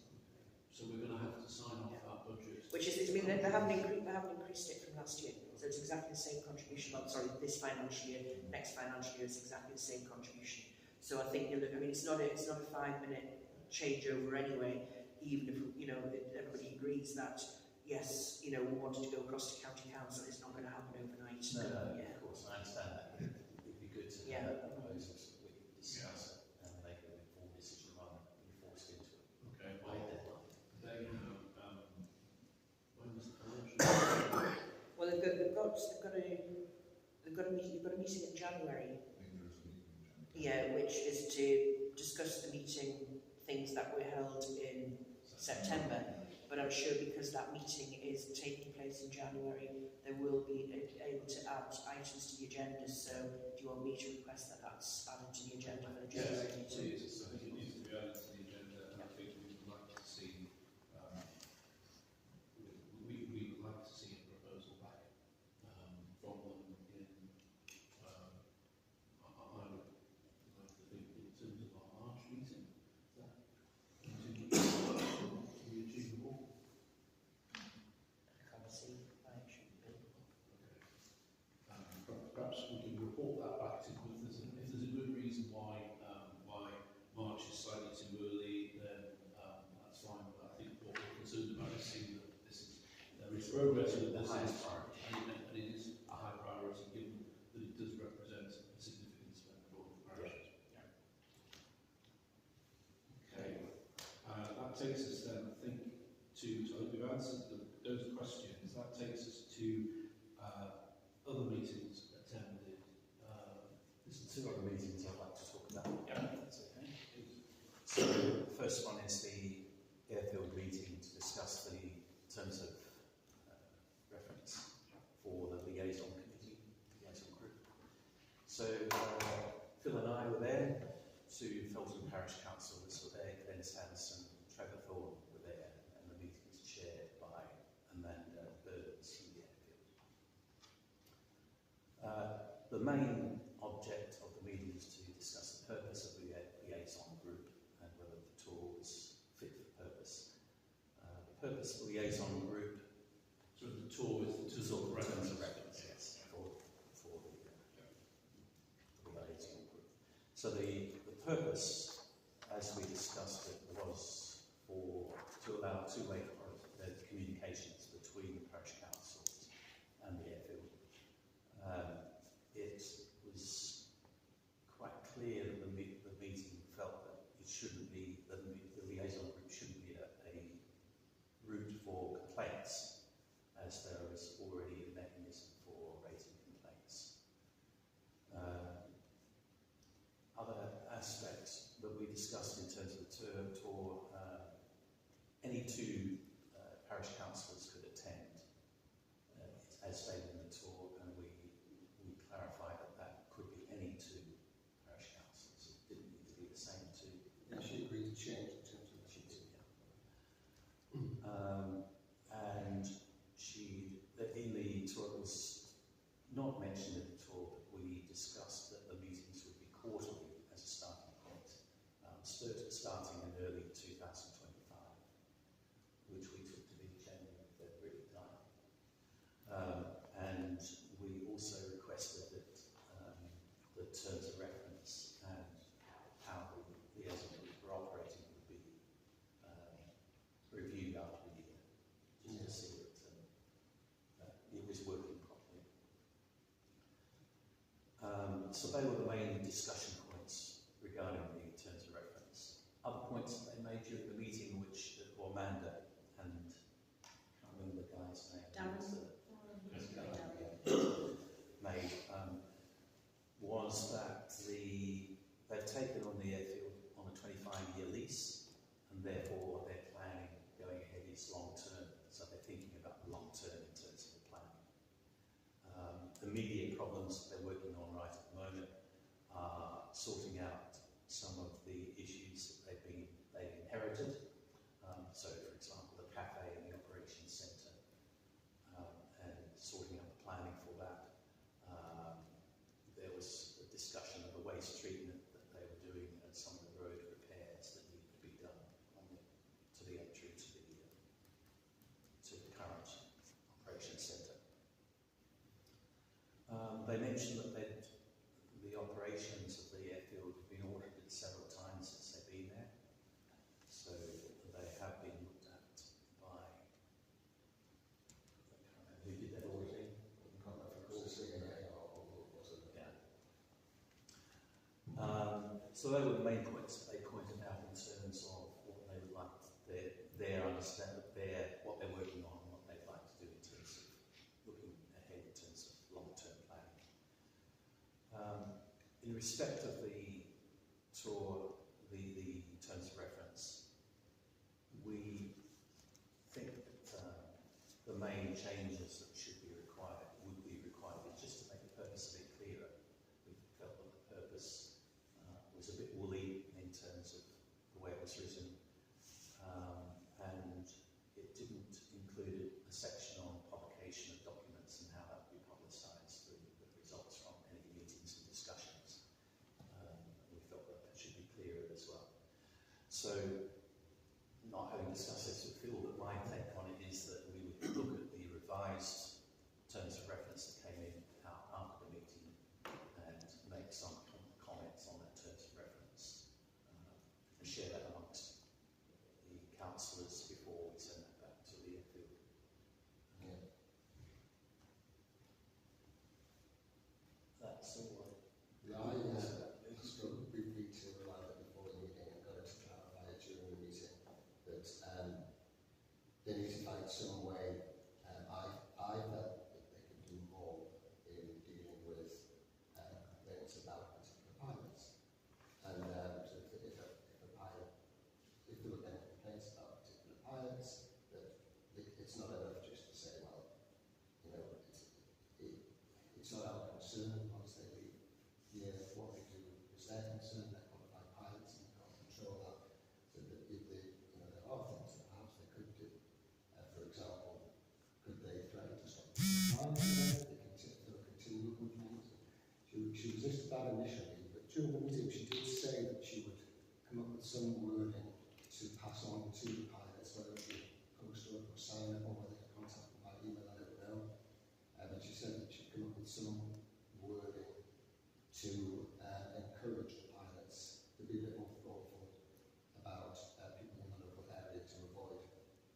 So we're going to have to sign off our budget. Which is, I mean, they haven't increased it from last year, so it's exactly the same contribution. Well, sorry, this financial year, next financial year is exactly the same contribution. So I think I mean, it's not a 5-minute changeover anyway. Even if everybody agrees that yes, we wanted to go across to County Council, it's not going to happen overnight. No, yeah. of course, I understand that. But it'd be good to have that proposal so we can discuss it and make an informed decision rather than be forced into it. Okay, By well, deadline. they have, when was the election? Well, they've got a meeting in January. I think there is a meeting in January. Yeah, which is to discuss the meeting things that were held in September. But I'm sure because that meeting is taking place in January, they will be able to add items to the agenda. So do you want me to request that that's added to the agenda for the January Yes, meeting? please. I think it needs to be added to the agenda, and I think we would like to see we would like to see a proposal back from them in I would like to think in terms of our March meeting. Is that achievable? I can't see why it should be. Perhaps we can report that back to them. If there's a good reason why March is slightly too early, then that's fine. But I think what we're concerned about is seeing that there is progress with The this, highest priority. and it is a high priority given that it does represent a significant spend for all the parishes. Okay, that takes us then, I think, so I think we've answered those questions. That takes us to other meetings attended. There's two other meetings I'd like to talk about. Yeah. That's okay. So the first one is the airfield meeting to discuss the terms of reference for the liaison committee, liaison group. So Phil and I were there, to Felton Parish Council were there, Glenn Sanderson, Trevor Thorne were there, and the meeting was chaired by Amanda Burns from the airfield. The main object of the meeting is to discuss the purpose of the liaison group and whether the tour was fit for purpose. The purpose of the liaison group. So the tour is the tour of reference. Yes, for the liaison group. So the purpose, as we discussed it, was to allow two-way communications between the parish councils and the airfield. It was quite clear that the meeting felt that it shouldn't be, the liaison group shouldn't be a route for complaints, as there is already a mechanism for raising complaints. Other aspects that we discussed in terms of the tour, any two parish councillors could attend, as stated in the tour, and we clarified that could be any two parish councillors. It didn't need to be the same two. Yeah, she agreed to change in terms of the and in the tour, it was not mentioned in the tour, but we discussed that the meetings would be quarterly as a starting point, starting in early 2025, which we took to be January, February time. And we also requested that the terms of reference and how the liaison group were operating would be reviewed after a year, just to see that it was working properly. So they were the main discussion points regarding the terms of reference. Other points that they made during the meeting, which Amanda and I can't remember the guy's name. Made was that they've taken on the airfield on a 25-year lease, and therefore their planning going ahead is long term. So they're thinking about the long term in terms of the planning. Immediate problems they're working on right at the moment are sorting out some of the issues that they've inherited. So, for example, the cafe and the operations centre, and sorting out the planning for that. There was a discussion of the waste treatment that they were doing as mentioned that the operations of the airfield have been audited several times since they've been there. So they have been looked at by, who did that auditing? So they were the main points that they pointed out in terms of what they would like, their understanding, what they're working on, and what they'd like to do in terms of looking ahead in terms of long-term planning. In respect of the tour, the terms of reference, we think that the main changes that should be required, would be required, is just to make the purpose a bit clearer. We felt that the purpose was a bit woolly in terms of the way it was written, and it didn't include a section on publication of documents and how that would be publicised through the results from any meetings and discussions. We felt that that should be clearer as well. So, not having discussed this with Phil, but my take on it is that we would look at the revised terms of reference that came in after the meeting and make some comments on that terms of reference and share that amongst the councillors before we send that back to the airfield. That's all. I struggled briefly to remind them before the meeting and got it to clarify it during the meeting that they need to find some way. I felt that they could do more in dealing with complaints about particular pilots. And so if a pilot, if there were any complaints about particular pilots, that it's not enough just to say, well, you know, it's not our concern once they leave here. What they do is their concern. They're qualified pilots and they can't control that. So that if they, you know, there are things that perhaps they could do. For example, could they threaten to stop pilots? They continue complaints. She resisted that initially, but during the meeting she did say that she would come up with some wording to pass on to the pilots, whether it be post or sign it or whether they contact them by email, I don't know. But she said that she'd come up with some wording to encourage the pilots to be a bit more thoughtful about people in the local area to avoid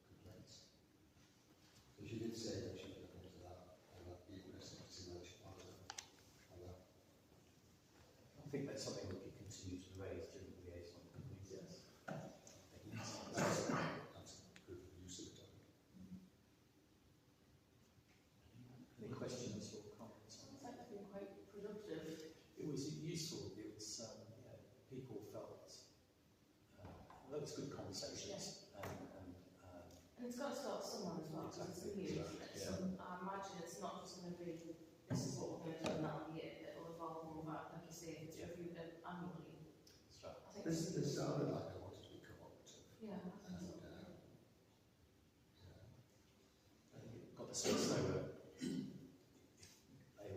complaints. So she did say that she would look into that, and that'd be interesting to see whether she follows up on that. I think that's something we could continue to raise during the liaison meetings. That's a good use of the time. Any questions or comments on It's actually been quite productive. it? Was useful. It was, people felt there was good conversations, And it's got to start somewhere as well, because it's new. So I imagine it's not just going to be, this is what we're going to do in that year. It'll evolve more about, like you say, if it's reviewed annually. that's right. I think This sounded like I wanted to be cooperative. yeah, I think so. I think it got the sense they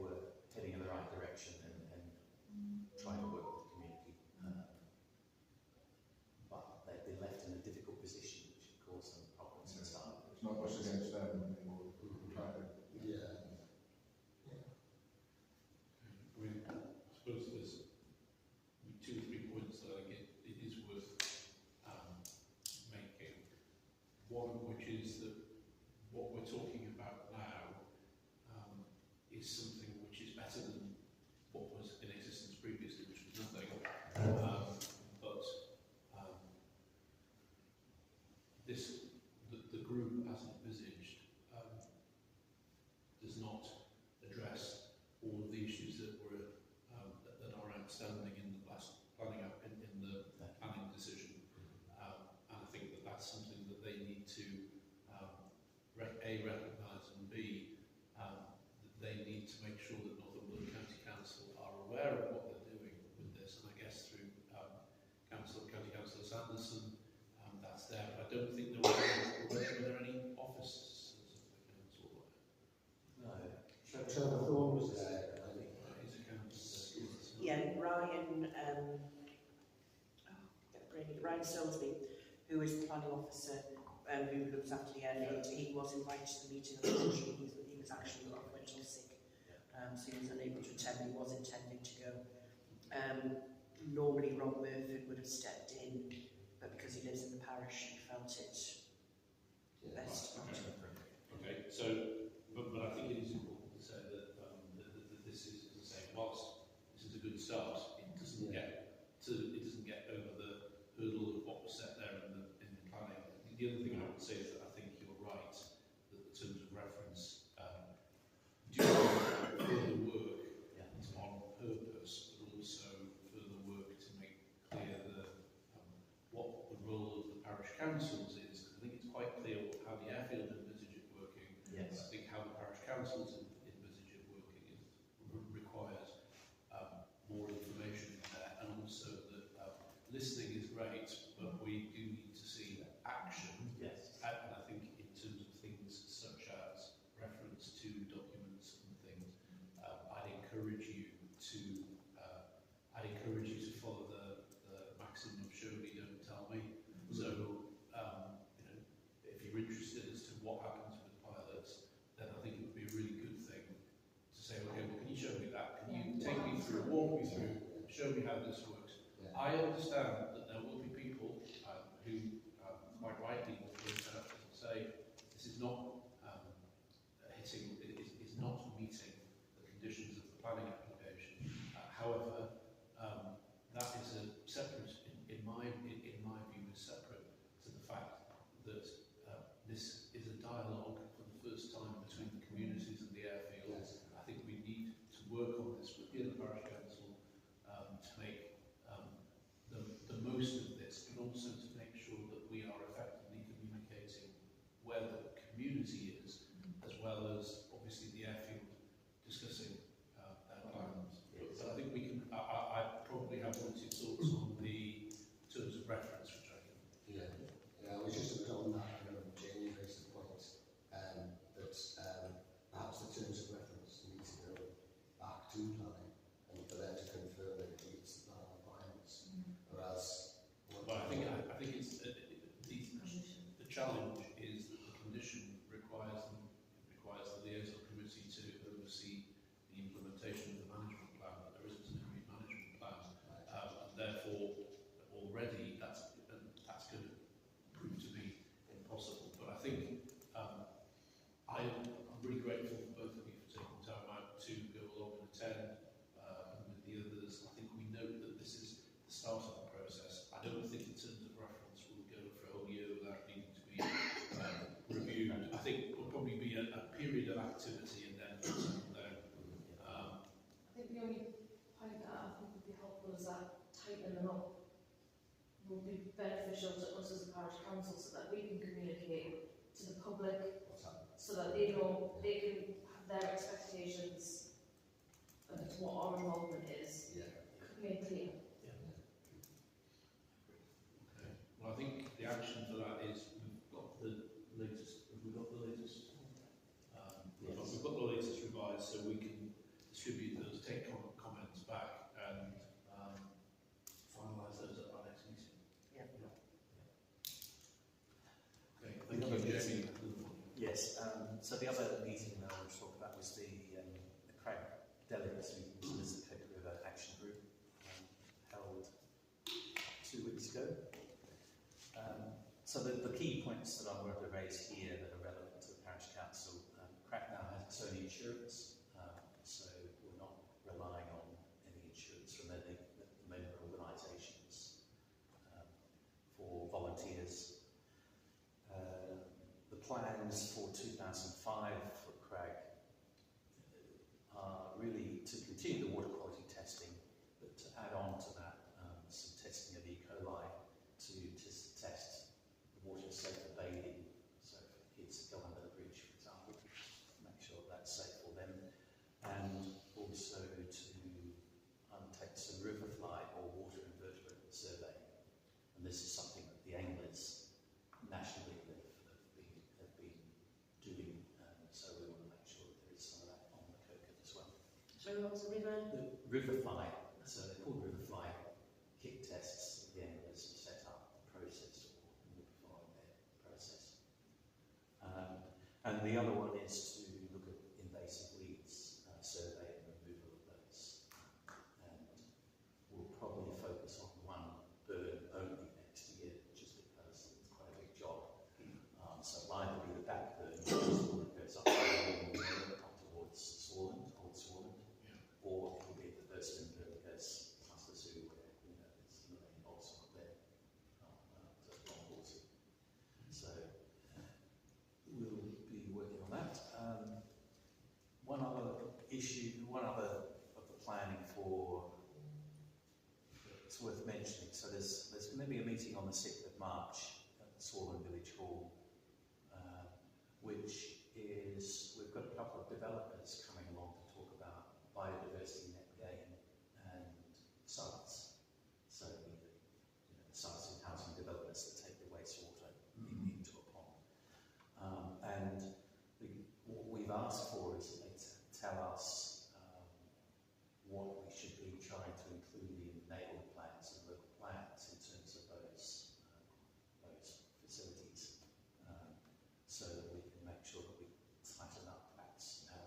were heading in the right direction and trying to work with the community. But they've been left in a difficult position, which caused them problems and stuff. It's not us against them, I mean, we're trying to. Yeah. I suppose there's 2 or 3 points that I think it is worth making. One of which is that what we're talking about now is something which is better than what was in existence previously, which was nothing. But the group as envisaged does not address all of the issues that were that are outstanding in the last planning in the planning decision, and I think that that's something that they need to recognise, and B, that they need to make sure that Northumbrian County Council are aware of what they're doing with this, and I guess through County Councillor Sanderson, that's there. But I don't think were there any officers of the council there? No. Trevor Thorne was there. His accountants. Yeah, Ryan Silsby, who is the planning officer, who looks after the airfield, he was invited to the meeting. Unfortunately, he was actually went on sick so he was unable to attend. He was intending to go. Normally Rob Murphy would have stepped in, but because he lives in the parish, he felt it best not to. Okay, so, but I think it is important to say that, that this is, as I say, whilst this is a good start, it doesn't get over the hurdle of what was set there in the planning. The other thing I would say is that I think you're right that the terms of reference do further work on purpose, but also further work to make clear what the role of the parish councils is. I think it's quite clear how the airfield envisage it working. Yes. I think how the parish councils envisage it working requires more information there, and also that listening is great, but we do need to see action. Yes. And I think in terms of things such as reference to documents and things, I'd encourage you to follow the maxim of show me, don't tell me. So, if you're interested as to what happens with pilots, then I think it would be a really good thing to say, okay, well, can you show me that? Can you take me through, walk me through, show me how this works? I understand that there will be people who quite rightly will point out and say this is not is not meeting the conditions of the planning application. However, that is a separate, in my view, is separate to the fact that this is a dialogue for the first time between the communities and the airfields. I think we need to work on this within the parish council to make the most of this, but also to make sure that we are effectively communicating where the community is, as well as obviously the airfield discussing their plans. But I think we can. I probably have one or two thoughts on the terms of reference, which I can. I was just a bit on that. I know Jamie raised the point that perhaps the terms of reference need to go back to planning and for them to confirm that it meets the planning requirements. Whereas, Well, I think it's the challenge is that the condition requires the liaison committee to oversee the implementation of the management plan, but there isn't an agreed management plan, and therefore already that's going to prove to be impossible. But I think I'm really grateful for both of you for taking time out to go along and attend with the others. I think we note that this is the start of the process. I don't think the terms of reference will go for a whole year without needing to be reviewed. I think will probably be a period of activity and then settle down. I think the only point that I think would be helpful is that tightening them up will be beneficial to us as a parish council, so that we can communicate to the public, so that they know they can have their expectations of what our involvement is made clear. Okay. Well, I think the action for that is we've got the latest. Have we got the latest? We've got the latest revised, so we can distribute those, take comments back, and finalise those at our next meeting. Yeah. Okay. Thank you, Jamie. Yes. So the other meeting that I want to talk about was the Crag delegates meeting to the Cook River Action Group, held 2 weeks ago. So the key points that I wanted to raise here that are relevant to the Parish Council, Crag now has its own insurance, so we're not relying on any insurance from the member organisations for volunteers. The plans for 2005 for Crag are really to continue the water quality testing, but to add on to that some testing of E. coli to test the water safe for bathing, so for kids to go under the bridge, for example, make sure that's safe for them, and also to undertake some river fly or water invertebrate survey. And this is something that the anglers nationally have been doing, so we want to make sure that there is some of that on the Coker as well. So what was the river? The river fly, so they're called river fly kick tests that the anglers set up, process, or will be following their process. And the other one is to look at invasive weeds survey on the 6th of March at the Swarland Village Hall, which is, we've got a couple of developers coming along to talk about biodiversity net gain and sites. So, you know, the sites in housing developments that take the wastewater into a pond. What we've asked for is that they tell us what we should be trying to include in neighbourhood plans and local plans in terms of those facilities, so that we can make sure that we tighten up perhaps our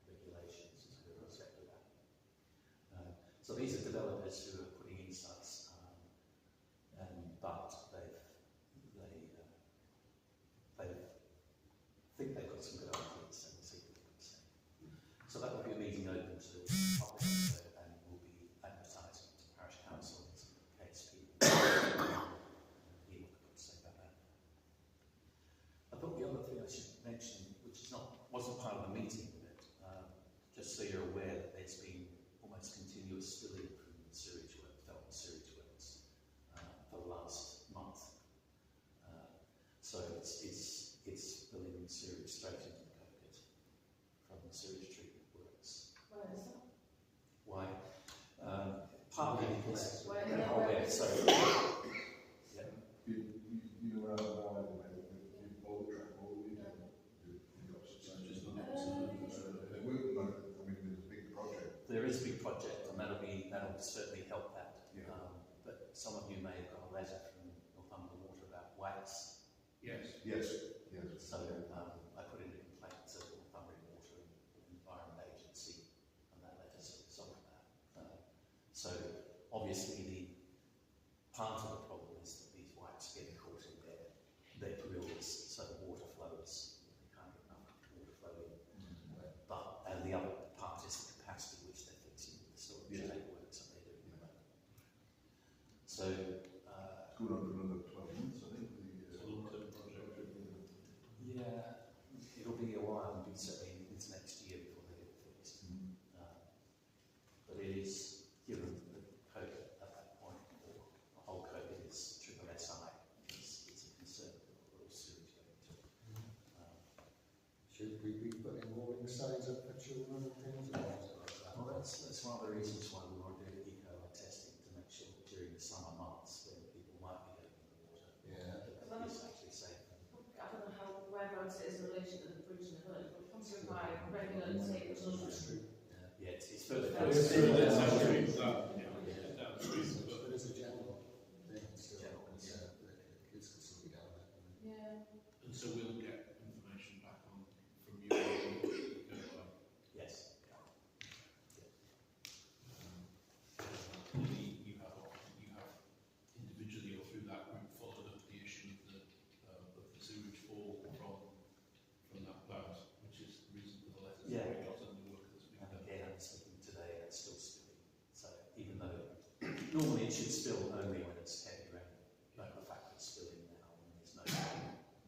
regulations as a result of that. So these are developers who are putting in sites, but they think they've got some good ideas, and we'll see what they can say. So that will be a meeting open to the public, and will be advertised to Parish Council in case people hear what they've got to say about that. I thought the other thing I should mention, which wasn't part of the meeting, but just so you're aware that there's been almost continuous spilling from the sewage works, Felton sewage works, for the last month. So it's spilling sewage straight into the coconut from the sewage treatment works. Where is that? Why? Partly because Where so yeah. You know around the valley with boat track all the weekend. You've got such as not. They're working on it. I mean, there's a big project. There is a big project, and that'll certainly help that. Yeah. But some of you may have got a letter from Northumbrian Water about wax. Yes. Yes. So I put in a complaint to the Northumbrian Water and Environment Agency, and that letter solved that. So obviously the part of the problem is that these whites get caught in their grills, so the water flows. You can't get enough water flow in. And the other part is the capacity which they're fixing with the storage tank works that they do at the moment. So It's going on for another 12 months, I think. It's a long-term project. yeah, it'll be a while, and certainly into next year before they get it fixed. But it is, given the code at that point, or the whole code is triple SI, it's a concern that all sewage going to. Should we be putting warning signs up for children and things? Well, that's one of the reasons why we want to do eco testing, to make sure that during the summer months when people might be going in the water, that it's actually safe. I don't know whereabouts it is in relation to the bridge in the village, but Councillor by regular take children. Yeah, it's further Down down. the street, But it's a general thing, still. General, Yeah, the kids can still be down there. Yeah. and so we'll get information back on from you. Yes. You have individually or through that group followed up the issue of the sewage fall from that plant, which is the reason for the letters that we got and the work that's been And done. again, I'm speaking today, and it's still spilling. So even though normally it should spill only when it's heavy rain, but the fact it's spilling now and there's no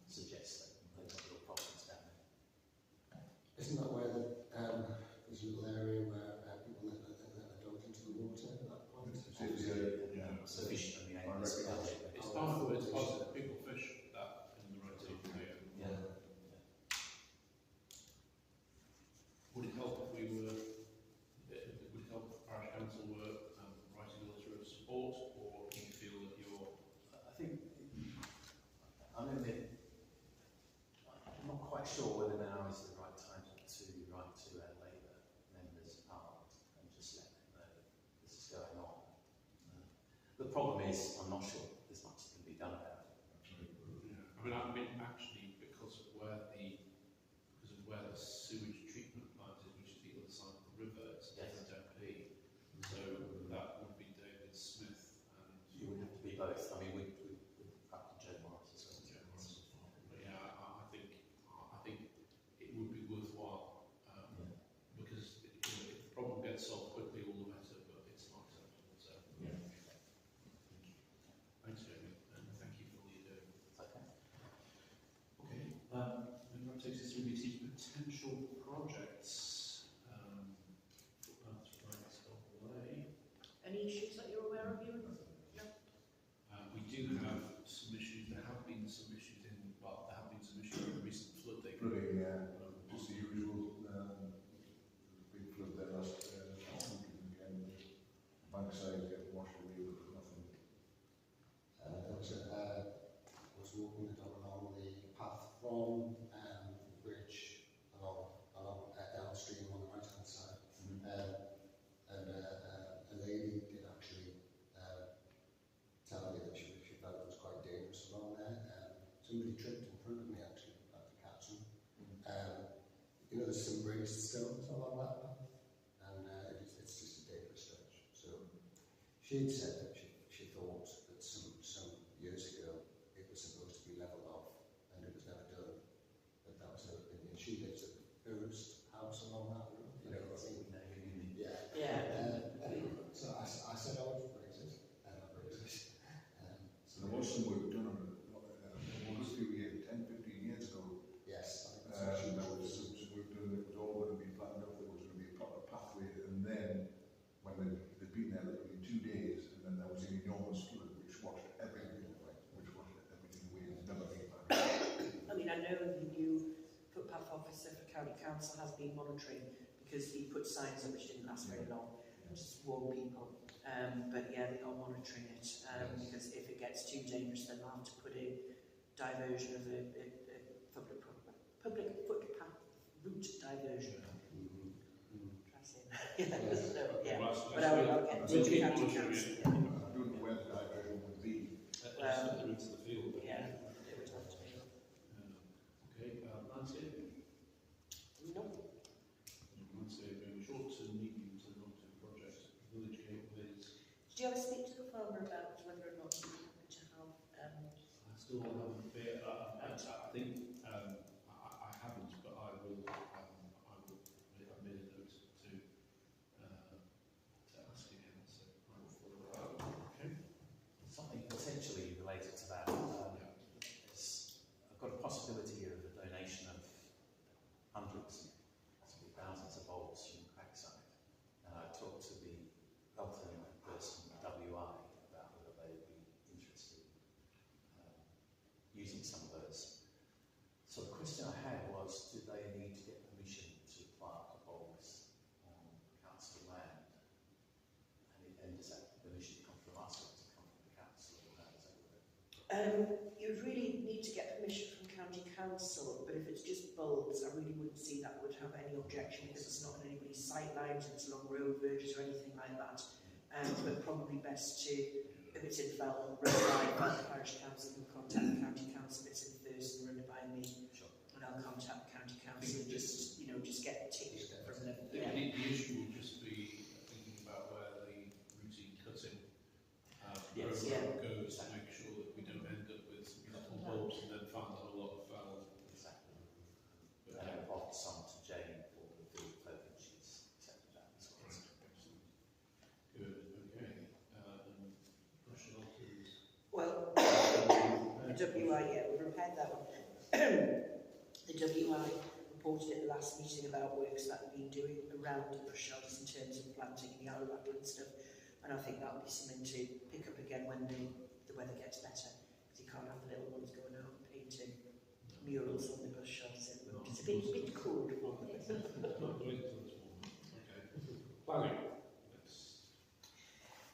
suggests that there's real problems down there. Isn't that where there's a little area where people let their dogs into the water at that point? So fish and the I angles reckon down that's- there, but It's it's part of the positive. People fish that in the rotating area. yeah. Would it help if we were? Would it help if the Parish Council were writing a letter of support, or do you feel that you're? I think I'm not quite sure whether now is the right time to write to our Labour members of Parliament and just let them know that this is going on. The problem is, I'm not sure there's much that can be done about it. I mean, actually, because of where the sewage treatment plant is, which is the other side of the river, it's Yes. SMP. So that would be David Smith and You would have to be both. I mean, we up to Joe Morris as well. Joe Morris. But yeah, I think it would be worthwhile because if the problem gets solved quickly, all the better. But it's not acceptable. So thanks, Jamie, and thank you for all you're doing. Okay. Okay, and that takes us through these potential projects. Footpaths right of the way. Any issues that you're aware of, you? We do have there's some raised stones along that path, and it's just a dangerous stretch. So she'd said that she thought that some years ago it was supposed to be levelled off, and it was never done. But that was her opinion. She lives at the first house along that road. You know, yeah. Yeah. Anyway, so I said I would raise it, and I raised it. So there was some work done on it, a few years, 10, 15 years ago. Yes, I think There that's was some work done, it was all going to be planned up, there was going to be a proper pathway, and then, when they'd been there literally 2 days, and then there was an enormous flood which washed everything away, and never came back. I mean, I know the new footpath officer for County Council has been monitoring, because he put signs up which didn't last very long, just to warn people. But yeah, they are monitoring it, because if it gets too dangerous, then they'll have to put a diversion of a public footpath route diversion. Try to say that. Yeah. But I'll get to the County Council. I don't know where the diversion would be. Well, the route to the field. Yeah, it would have to be. Okay, landscaping. No. Landscaping, short-term, medium-term, long-term projects. Village gateways. Did you ever speak to the farmer about whether or not you happen to have I still haven't been, I think I haven't, but I will I've made a note to ask again, so I will follow up. Okay. Something potentially related to that. I've got a possibility here of a donation of hundreds, possibly thousands of bulbs from Crackside. And I talked to the Felton person, WI, about whether they would be interested in using some of those. So the question I had was, do they need to get permission to plant the bulbs on council land? And does that permission come from us, or does it come from the council, or how does that work? you'd really need to get permission from County Council, but if it's just bulbs, I really wouldn't see that would have any objection, because it's not on anybody's sight lines, it's along road verges or anything like that. But probably best to, if it's in Felton, run by the Parish Council, and contact the County Council. If it's in Thurston, run it by me, and I'll contact the County Council and just get a tick from them. The issue will just be thinking about where the routine cutting program goes, to make sure that we don't end up with multiple bulbs and then find a whole lot of foul. Exactly. And I've offered some to Jane for the field clothing, she's accepted that as well. Excellent. Good, okay. Brush it off, please. Well, the WI, yeah, we've repaired that one. The WI reported at the last meeting about works that we've been doing around the brush shelters in terms of planting the arrow apple and stuff, and I think that will be something to pick up again when the weather gets better, because you can't have the little ones going out and painting murals on the brush shelters. It's a bit cold for them. Not doing it until this morning. Okay. Planning.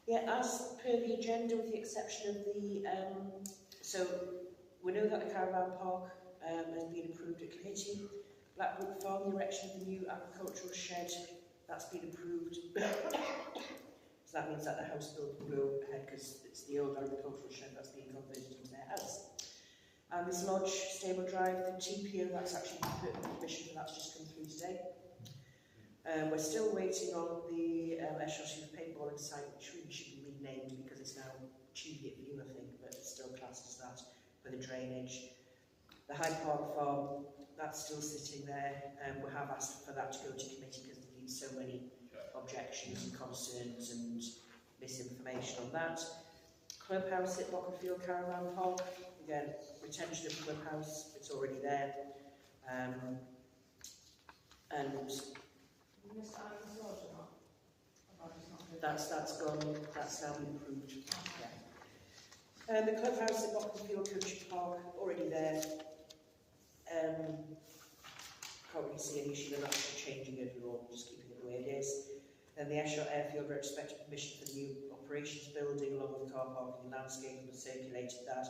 Yeah, as per the agenda, with the exception of the, so we know that the caravan park has been approved at committee. Blackbrook Farm, the erection of the new agricultural shed, that's been approved. So that means that the house build will go ahead, because it's the old agricultural shed that's being converted into their house. And this lodge, Stable Drive, the TPO, that's actually permission for that's just come through today. We're still waiting on the Eshott paintballing site, which really should be renamed because it's now Cheviot View, I think, but it's still classed as that for the drainage. The Hyde Park Farm, that's still sitting there. We have asked for that to go to committee because there's been so many objections and concerns and misinformation on that. Clubhouse at Bockenfield Caravan Park, again, retention of Clubhouse, it's already there. And that's gone, that's now been approved. Yeah. The clubhouse at Bockenfield Country Park, already there. Can't really see any issue with that changing overall, just keeping it the way it is. Then the Eshott airfield, we're expecting permission for the new operations building along with the car parking and landscaping. We've circulated that.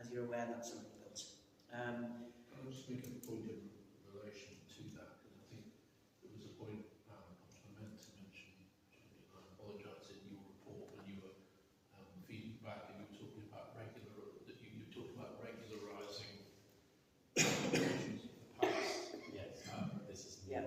As you're aware, that's already built. I'll just make a point in relation to that, because I think there was a point I meant to mention, I apologise, in your report when you were feeding back and you were talking about regularising operations of the past. Yes, this is yeah.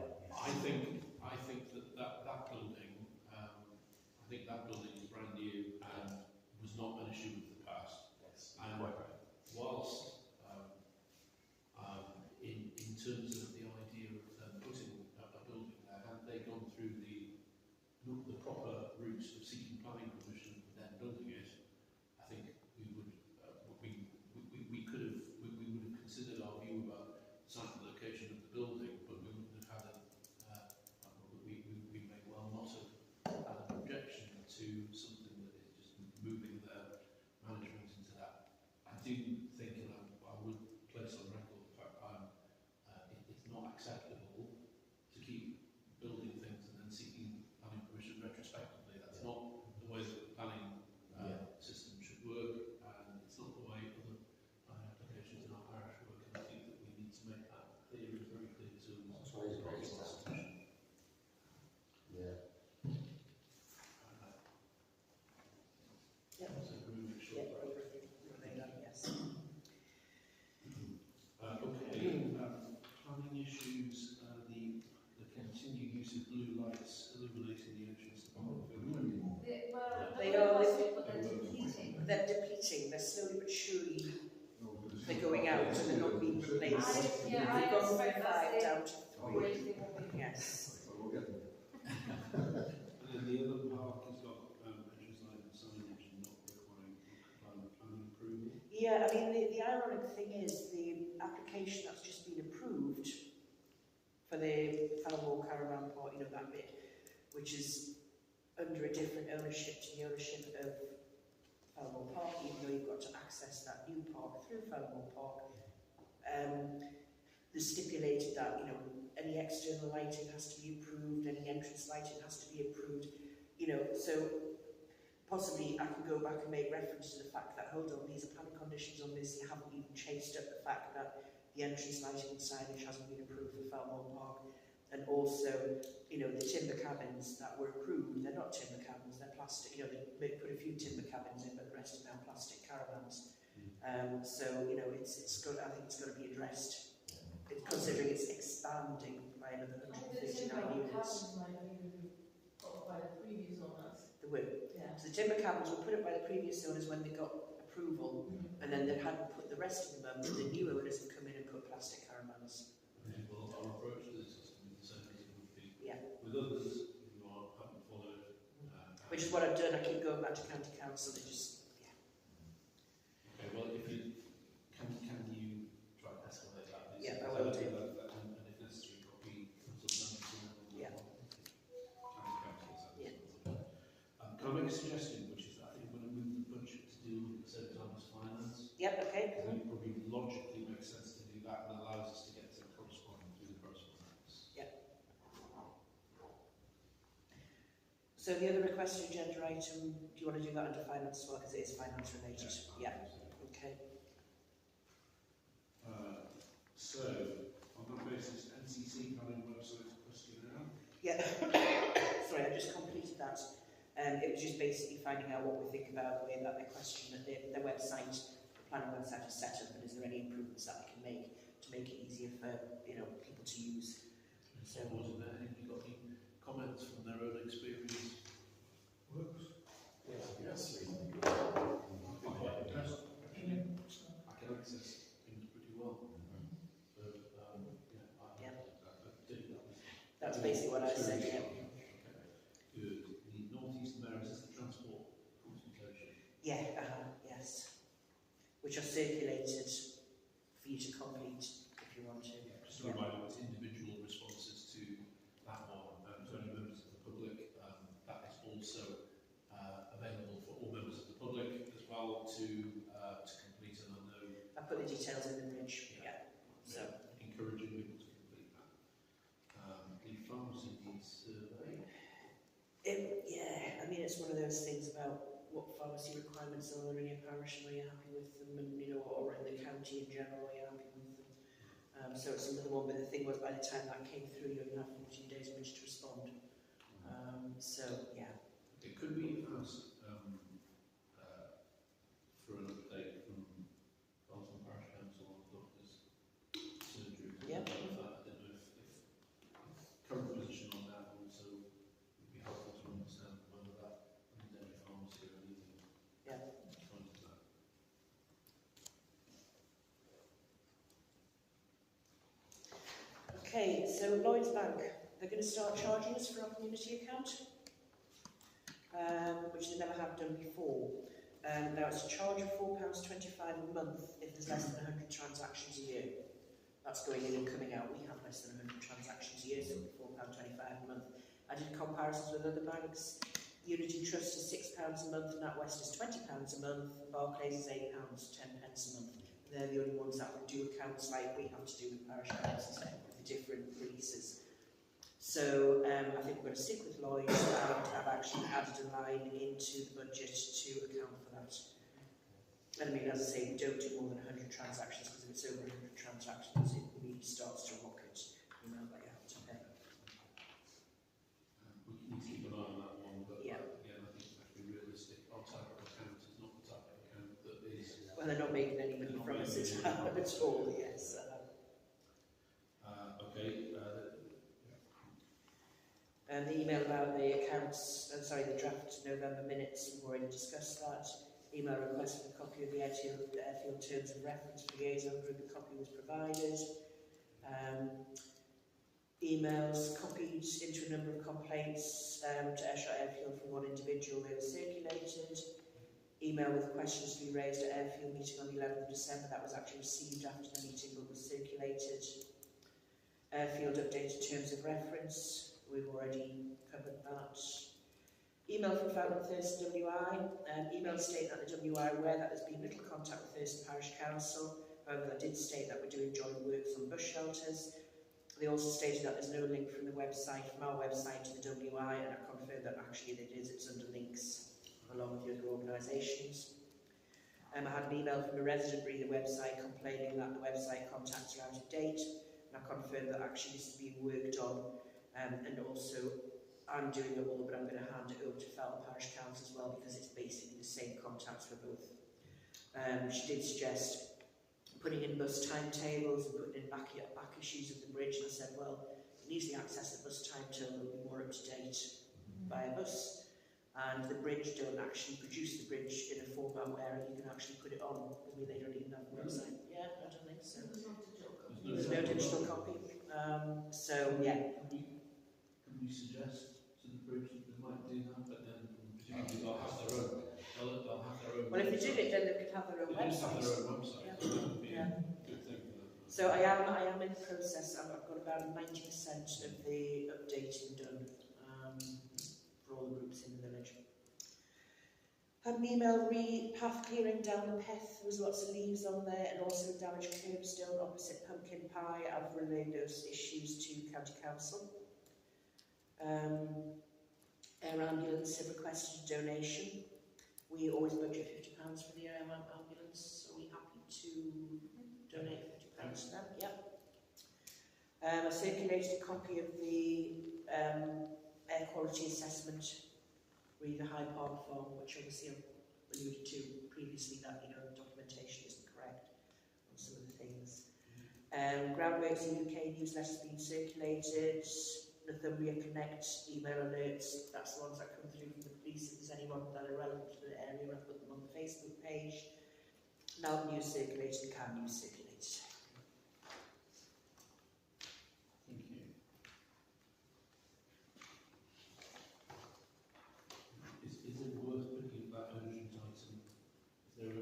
terms of the idea of putting a building there, had they gone through the proper route of seeking planning permission and then building it, I think we would have considered our view about the site and location of the building, but we wouldn't have had we may well not have had an objection to something that is just moving their management into that. I do think, and I would place on record the fact it's not acceptable to keep building things and then seeking planning permission retrospectively. That's not the way that the planning system should work, and it's not the way other planning applications in our parish work, and I think that we need to make that clear, very clear to them. That's why it's great. Yeah. Yep. So we make sure Yeah, that yes. planning issues, the continued use of blue lights illuminating the entrance to the building. They are- but they're depleting. They're depleting, they're slowly but surely they're going out and they're not being replaced. I We've gone from expect 5 down to Or 3. anything will be. Yes. We'll get them. And then the other park has got entrance light and signage not requiring planning approval. Yeah, I mean, the ironic thing is the application that's just been approved for the Felton Caravan Park, you know, that bit, which is under a different ownership to the ownership of Felton Park, even though you've got to access that new park through Felton Park. They stipulated that, you know, any external lighting has to be approved, any entrance lighting has to be approved, you know, so possibly I can go back and make reference to the fact that, hold on, these are planning conditions on this, you haven't even chased up the fact that the entrance lighting and signage hasn't been approved for Felton Park, and also, you know, the timber cabins that were approved, they're not timber cabins, they're plastic, you know, they put a few timber cabins in, but the rest are now plastic caravans. So, you know, it's got, I think it's got to be addressed, considering it's expanding by another I think the timber 159 units. cabins might have even been put up by the previous owners. They were. Yeah. So the timber cabins were put up by the previous owners when they got approval, and then they hadn't put the rest of them up, but the new owners have come in and put plastic caravans. Well, our approach to the system is the same as it would be Yeah. with others who haven't followed. Which is what I've done, I keep going back to county council, they just, yeah. Okay, well, if you can you try to escalate that? Lisa? Yeah, I will do. And if necessary, copy council members. Yeah. County council. Yeah. Can I make a suggestion, which is that I think we're going to move the budget to deal with the same time as finance. Yep, okay. I think it probably logically makes sense to do that, and allows us to get to corresponding through the correspondence. So the other requested agenda item, do you want to do that under finance as well, because it is finance related? Yeah. Okay. So, on that basis, NCC planning website questionnaire. Yeah. Sorry, I just completed that. It was just basically finding out what we think about the way that they question that their website, the planning website is set up, and is there any improvements that we can make to make it easier for, you know, people to use. So, wasn't there? Have you got any comments from their own experience? Works. Yes. I can access things pretty well. So, Yeah. I think that was. That's basically what I said, yeah. Good. The northeastern areas is the transport consultation. Yeah, yes. Which are circulated for you to complete if you want to. Just a reminder, it's individual responses to that one, to only members of the public. That is also available for all members of the public as well to complete, and I know I put the details in the bridge, yeah. So, encouraging people to complete that. The pharmacy needs survey. yeah, I mean, it's one of those things about what pharmacy requirements are in your parish, and are you happy with them, and, you know, or in the county in general, are you happy with them? So it's another one, but the thing was, by the time that came through, you only have 14 days in which to respond. So, yeah. Okay, could we ask for an update from Felton Parish Council on the doctor's surgery? Yeah. I don't know if current position on that also would be helpful to understand whether that needs any pharmacy or anything. Yeah. Response to that. Okay, so Lloyds Bank, they're going to start charging us for our community account, which they never have done before. Now it's a charge of £4.25 a month if there's less than 100 transactions a year. That's going in and coming out. We have less than 100 transactions a year, so £4.25 a month. I did comparisons with other banks. Unity Trust is £6 a month, and NatWest is £20 a month, Barclays is £8, 10 pence a month. And they're the only ones that would do accounts like we have to do with Parish Council, with the different releases. So I think we're going to stick with Lloyds, and I've actually added a line into the budget to account for that. And I mean, as I say, we don't do more than 100 transactions, because if it's over 100 transactions, it really starts to rocket the amount that you have to pay. We need to keep an eye on that one, but Yeah. again, I think we have to be realistic. Our type of account is not the type of account that is. Well, they're not making any money from us at all, yes. Okay. And the email about the accounts, the draft November minutes, we've already discussed that. Email request for a copy of the airfield terms of reference for liaison group, a copy was provided. Emails copied into a number of complaints to Eshott Airfield from one individual, they were circulated. Email with questions to be raised at Airfield meeting on the 11th of December, that was actually received after the meeting but was circulated. Airfield updated terms of reference, we've already covered that. Email from Felton Thirston WI, email stating that the WI are aware that there's been little contact with Thirston Parish Council, however they did state that we're doing joint works on bus shelters. They also stated that there's no link from the website, from our website to the WI, and I confirmed that actually it is, it's under links along with the other organisations. I had an email from a resident reading the website complaining that the website contacts are out of date, and I confirmed that actually this is being worked on, and also I'm doing it all, but I'm going to hand it over to Felton Parish Council as well, because it's basically the same contacts for both. She did suggest putting in bus timetables and putting in back issues of the bridge, and I said, well, you can easily access the bus timetable, will be more up to date by a bus, and the bridge don't actually produce the bridge in a format where you can actually put it on. I mean, they don't even have a website. Yeah, I don't think so. There's no digital copy. So yeah. Can we suggest to the bridge that they might do that, but then presumably they'll have their own. They'll have their own. Well, if they did it, then they could have their own They website. have their own website. Yeah. So that would be Yeah. a good thing for them. So I am in the process. I've got about 90% of the updating done for all the groups in the village. Had an email path clearing down the Peth. There was lots of leaves on there, and also damaged curbstone opposite Pumpkin Pie. I've relayed those issues to County Council. Air Ambulance have requested a donation. We always budget £50 for the Air Ambulance. Are we happy to donate £50 to them? Yep. I circulated a copy of the air quality assessment, read the High Park form, which obviously I've alluded to previously, that documentation isn't correct on some of the things. Groundworks in UK newsletters being circulated. Northumbrian Connect email alerts, that's the ones that come through from the police. If there's anyone that are relevant to the area, I put them on the Facebook page. Now the news circulated, can news circulated. Thank you. Is it worth looking at that urgent item? Is there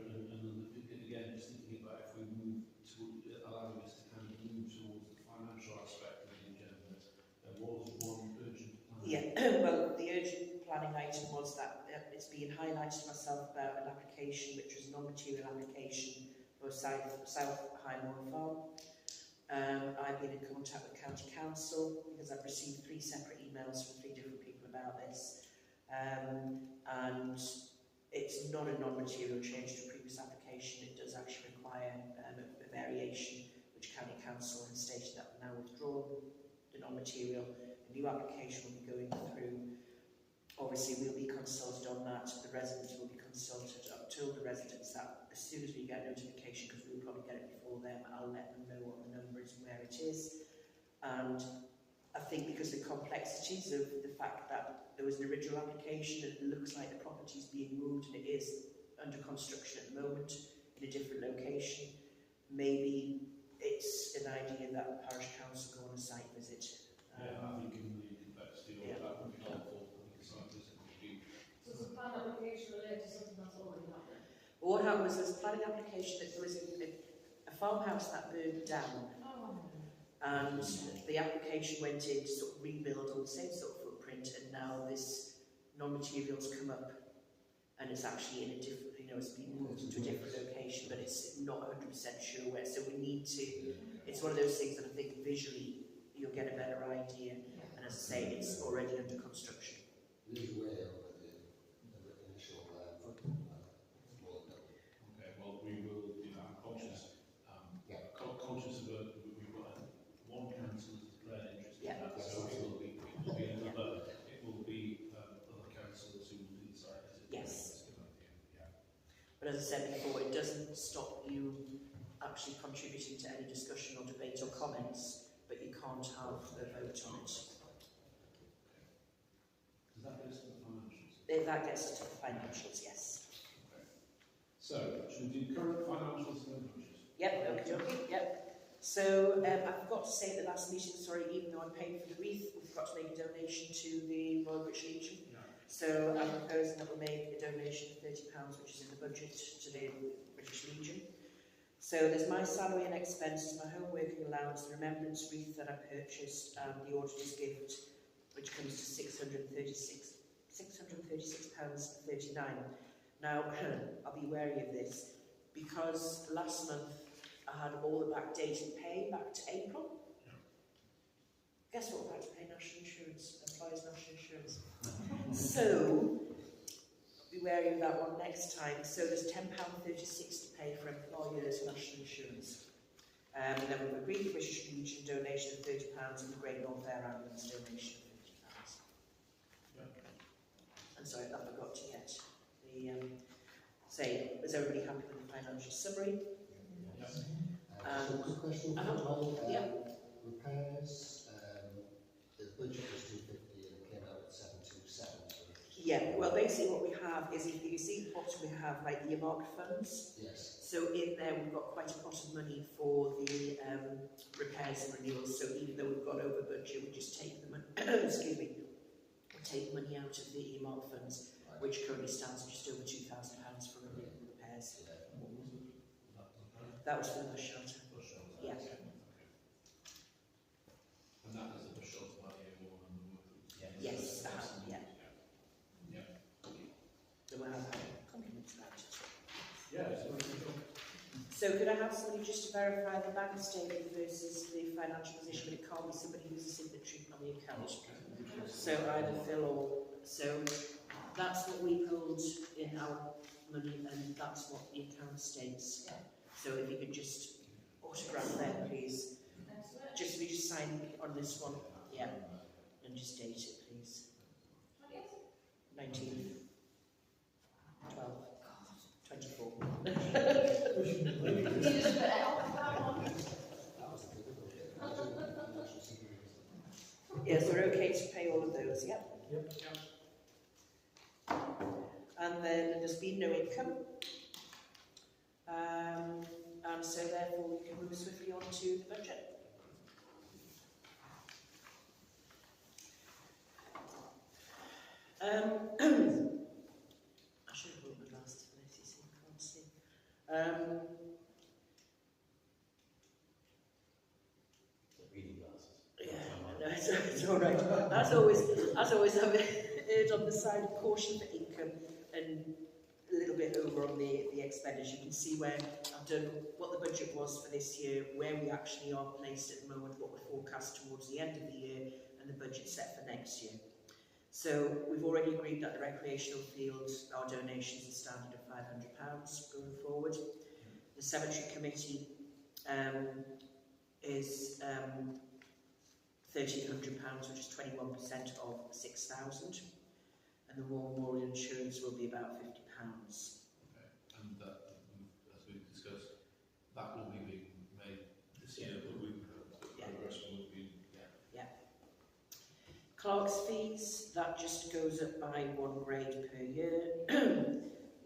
again, just thinking about if we move to allowing us to kind of move towards the financial aspect of the agenda, there was one urgent plan. Yeah, well, the urgent planning item was that it's being highlighted to myself about an application which was a non-material application for South Highmore Farm. I've been in contact with County Council because I've received 3 separate emails from 3 different people about this. And it's not a non-material change to a previous application. It does actually require a variation, which County Council has stated that now withdrawn the non-material. A new application will be going through. Obviously, we'll be consulted on that. The residents will be consulted. I've told the residents that as soon as we get notification, because we'll probably get it before them, I'll let them know what the number is and where it is. And I think because of the complexities of the fact that there was an original application and it looks like the property is being moved and it is under construction at the moment in a different location, maybe it's an idea that the Parish Council go on a site But what happened was there was a planning application that there was a farmhouse that burned down, and the application went in to sort of rebuild on the same sort of footprint, and now this non-material's come up, and it's actually in a different, you know, it's been moved into a different location, but it's not 100% sure where. So we need to. It's one of those things that I think visually you'll get a better idea, and as I say, it's already under construction. Leave way over the initial Okay, well, we will, you know, I'm conscious, conscious of we've got one council has declared interest in that, so it will be another, it will be other councillors who will decide. Yes. But as I said before, it doesn't stop you actually contributing to any discussion or debate or comments, but you can't have a vote on it. Does that go to the financials? That gets to the financials, yes. Okay. So, should we do current financials and financials? Yep, okay, yep. So, I forgot to say at the last meeting, sorry, even though I'm paying for the wreath, we've got to make a donation to the Royal British Legion. Yeah. So, I'm proposing that we make a donation of £30, which is in the budget, to the British Legion. So, there's my salary and expenses, my home working allowance, the remembrance wreath that I purchased, and the auditor's gift, which comes to £636.39. Now, I'll be wary of this, because last month I had all the backdated pay back to April. Yeah. Guess what? We're back to pay national insurance, employers' national insurance. So, be wary of that one next time. So there's £10.36 to pay for employers' national insurance. And then we've agreed the British Legion donation of £30 and the Great North Air Ambulance donation of £50. Yeah. And sorry, I forgot to get the, say, is everybody happy with the financial summary? Yes. Quick question. Yeah. Repairs, the budget was 250 and it came out at 727. Yeah, well basically what we have is, if you see at the bottom we have like the earmarked funds. Yes. So in there we've got quite a pot of money for the repairs and renewals, so even though we've gone over budget, we just take the money, excuse me, we take money out of the earmarked funds, Right. which currently stands at just over £2,000 for repairs. Yeah. What was it? That was for the bus shelter. Bus shelter. Yeah. Okay. And that is a bus shelter by the A1 and the workers. Yes, yeah. Yeah. So we'll have compliments about it. Yeah, it's a very good job. So could I have somebody just to verify the bank statement versus the financial position, but it can't be somebody who's a signatory on the account. So either Phil or, so that's what we hold in our money and that's what the account states. So if you could just autograph there, please. Just, we just sign on this one, yeah, and just date it, please. 19th, 12, 24. Yes, we're okay to pay all of those, yep. Yep. And then there's been no income. And so therefore we can move swiftly on to the budget. I should have brought my glasses for this, you see, I can't see. Reading glasses. Yeah, no, it's all right. As always, I've erred on the side of caution for income and a little bit over on the expenditure. You can see where I've done what the budget was for this year, where we actually are placed at the moment, what we're forecast towards the end of the year, and the budget set for next year. So we've already agreed that the recreational field, our donations are standard of £500 going forward. The cemetery committee is £1,300, which is 21% of 6,000, and the war memorial insurance will be about £50. Okay. And that, as we've discussed, that will be being made this year, but progress will be. Clerk's fees, that just goes up by 1 grade per year.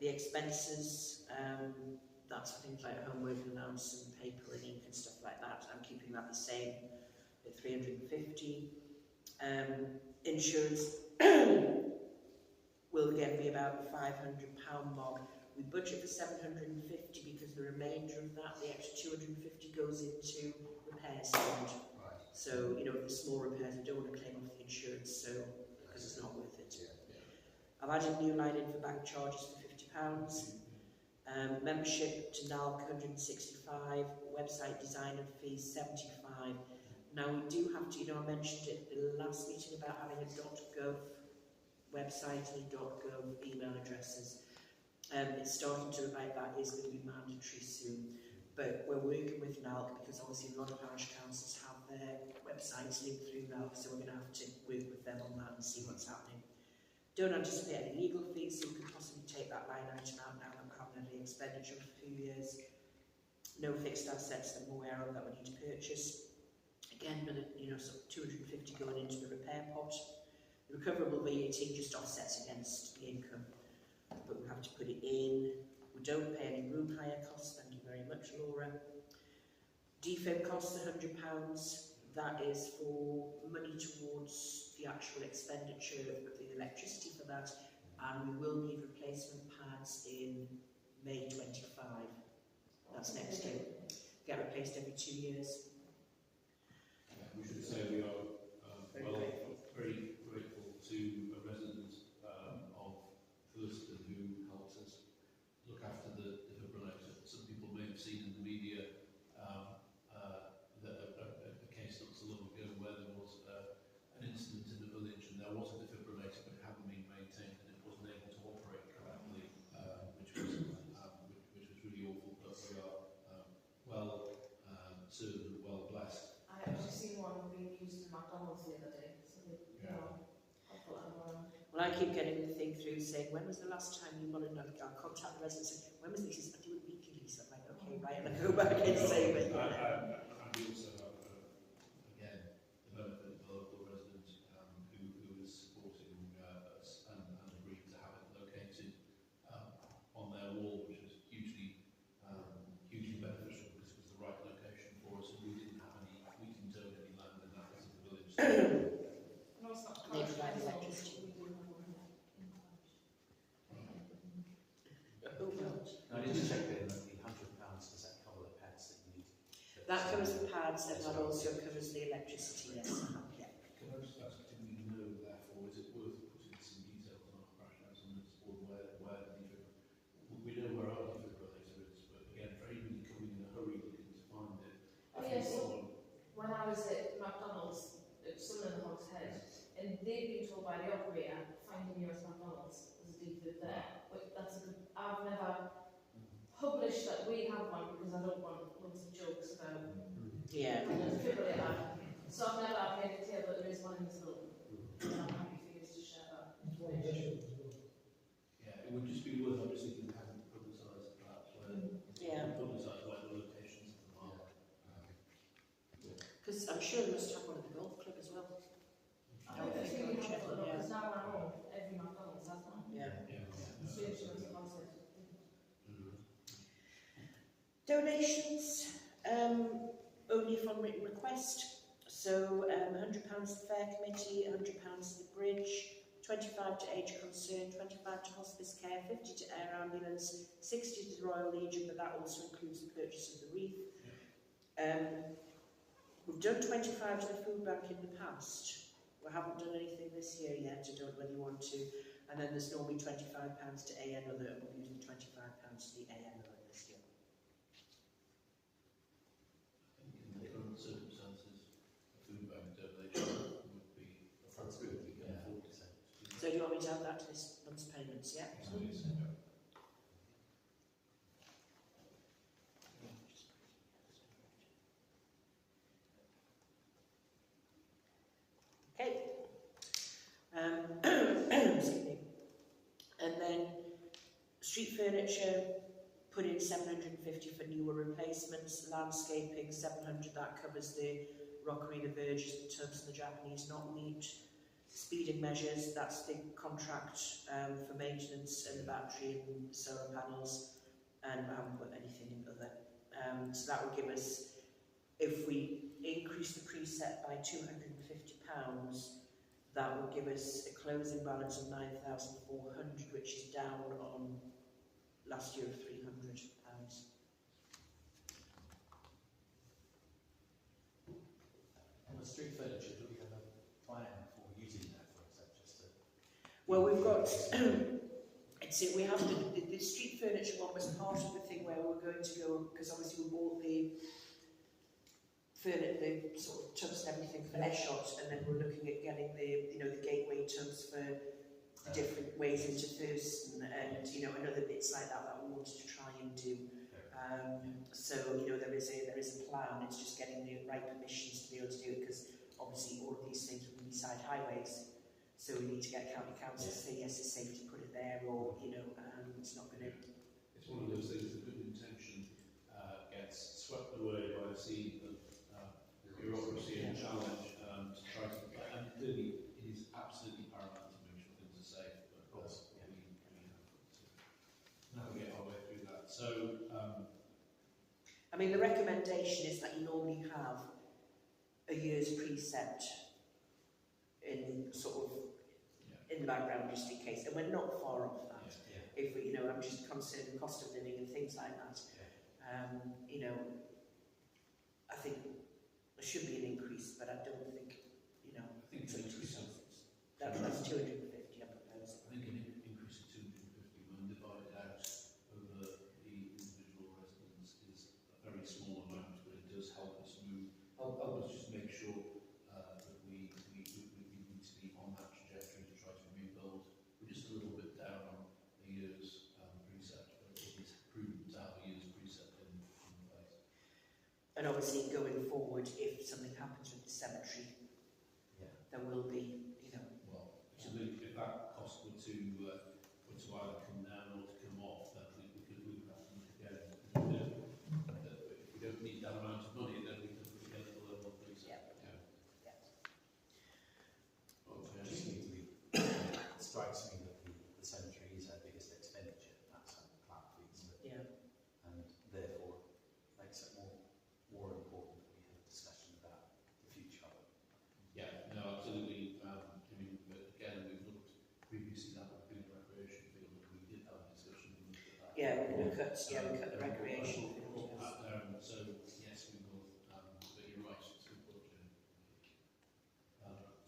The expenses, that's for things like homework allowance and paper and ink and stuff like that. I'm keeping that the same at 350. Insurance will again be about the £500 mark. We budget for 750 because the remainder of that, the extra 250 goes into repairs fund. Right. So, you know, if there's small repairs, we don't want to claim off the insurance, so, because it's not worth it. I've added a new line in for bank charges for £50. Membership to NALC 165, website designer fees 75. Now we do have to, you know, I mentioned it at the last meeting about having a .gov website and a .gov email addresses. It's starting to look like that is going to be mandatory soon, but we're working with NALC because obviously a lot of parish councils have their websites linked through NALC, so we're going to have to work with them on that and see what's happening. Don't anticipate any legal fees, so we could possibly take that line item out now that we haven't had any expenditure for 2 years. No fixed assets that we're aware of that we need to purchase. Again, with you know, sort of 250 going into the repair pot. The recoverable VAT just offsets against the income, but we have to put it in. We don't pay any room hire costs, thank you very much, Laura. DFIB costs £100. That is for money towards the actual expenditure of the electricity for that, and we will need replacement pads in May 25. That's next year. Get replaced every 2 years. We should say we are very grateful to a resident of Thurston who helped us look after the defibrillator. Some people may have seen in the media a case not so long ago where there was an incident in the village and there was a defibrillator but it hadn't been maintained and it wasn't able to operate correctly, which was really awful. But we are well served and well blessed. I actually seen one being used in McDonald's the other day, so they, you know, I thought Well, I keep getting the thing through saying, when was the last time you wanted to contact the residents? When was this? I do it weekly, so I'm like, okay, right, and I go back and say it. And we also have, again, the benefit of the local resident who is supporting us and agreed to have it located on their wall, which was hugely beneficial because it was the right location for us and we didn't own any land in that part of the village. no, it's not They provide electricity. I need to check in that the £100, does that cover the pads that you need? That covers the pads and that also covers the electricity, yes. Yeah. Can I just ask, do we know, therefore, is it worth putting some details on our Parish Council minutes or where the defibrillator, we know where our defibrillator is, but again, for anybody coming in a hurry looking to find it, Oh yes, when I was at McDonald's, it was still in the Hog's Head, and they'd been told by the operator, find the nearest McDonald's, there's a defib there. But that's a good, I've never published that we have one because I don't want loads of jokes about Yeah. a defibrillator. So I've never made it clear, but there is one in this building. And I'm happy for you to share that information. yeah, it would just be worth obviously having publicised perhaps where publicised where the locations of them are. Because I'm sure they must have one at the golf club as well. I don't think we have it, because now I know every McDonald's has one. Yeah. So insurance deposit. Donations, only upon written request. So £100 to the Fair Committee, £100 to the Bridge, 25 to Age Concern, 25 to Hospice Care, 50 to Air Ambulance, 60 to the Royal Legion, but that also includes the purchase of the wreath. We've done 25 to the Food Bank in the past. We haven't done anything this year yet, I don't know whether you want to. And then there's normally £25 to AN Other, and we're using £25 to the AN Other this year. I think in the current circumstances, a food bank donation would be That's good, we can afford to say. So do you want me to add that to this month's payments, yeah? Okay. Excuse me. And then street furniture, put in 750 for newer replacements, landscaping 700, that covers the rockery, the verges, the tubs, the Japanese knotweed. Speeding measures, that's the contract for maintenance and the battery and solar panels, and I haven't put anything in other. So that will give us, if we increase the preset by £250, that will give us a closing balance of 9,400, which is down on last year of £300. And the street furniture, do we have a plan for using that, or is that just a... Well, we've got, we have the street furniture one was part of the thing where we were going to go, because obviously we bought the sort of tubs and everything for Eshott, and then we're looking at getting the gateway tubs for the different ways into Thurston, and other bits like that we wanted to try and do. So there is a plan. It's just getting the right permissions to be able to do it, because obviously all of these things will be side highways. So we need to get county council to say yes, it's safe to put it there, or it's not going to. It's one of those things that good intention gets swept away by a sea of bureaucracy and challenge to try to. And clearly, it is absolutely paramount to make sure things are safe. But of course, we have to navigate our way through that. So, I mean, the recommendation is that you normally have a year's precept in in the background, just in case, and we're not far off that. If we, I'm just concerned with cost of living and things like that. I think there should be an increase, but I don't think, I think an increase of that's 250 I propose. I think an increase of 250 when divided out over the individual residents is a very small amount, but it does help us move. Help us just make sure that we need to be on that trajectory to try to rebuild. We're just a little bit down on a year's precept, but it is prudent to have a year's precept in place. And obviously, going forward, if something happens with the cemetery, there will be, Well, if that cost were to either come down or to come off, then we could have to look again. If we don't need that amount of money, then we can put together the level of precept. Okay. Just need to be, it strikes me that the cemetery is our biggest expenditure. That's how the clerk feels it. And therefore makes it more important that we have a discussion about the future of it. Yeah, no, absolutely. But again, we've looked previously that would be the recreation field, and we did have a discussion and looked at that. we look at the recreation field. Put that down. So yes, we will. But you're right, it's important.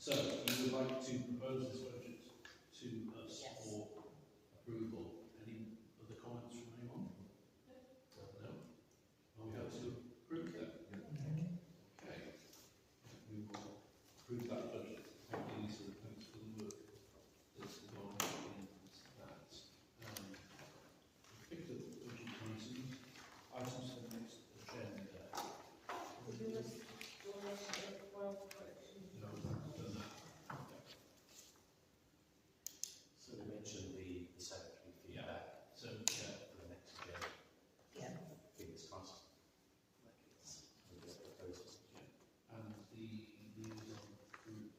So you would like to propose this budget to us for approval? Any other comments from anyone? No. Are we have to approve that? Okay. We will approve that budget. Thank you, Lisa. Thanks for the work that's gone into that. Picked up budget items for the next agenda. No, we've done that. So we mentioned the cemetery feedback So for the next agenda. Fingers crossed. We'll get a proposal. and the liaison group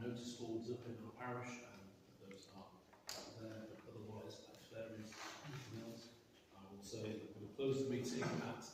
notice boards up in our parish, and those are there, but otherwise, if there is anything else, I will say that we will close the meeting at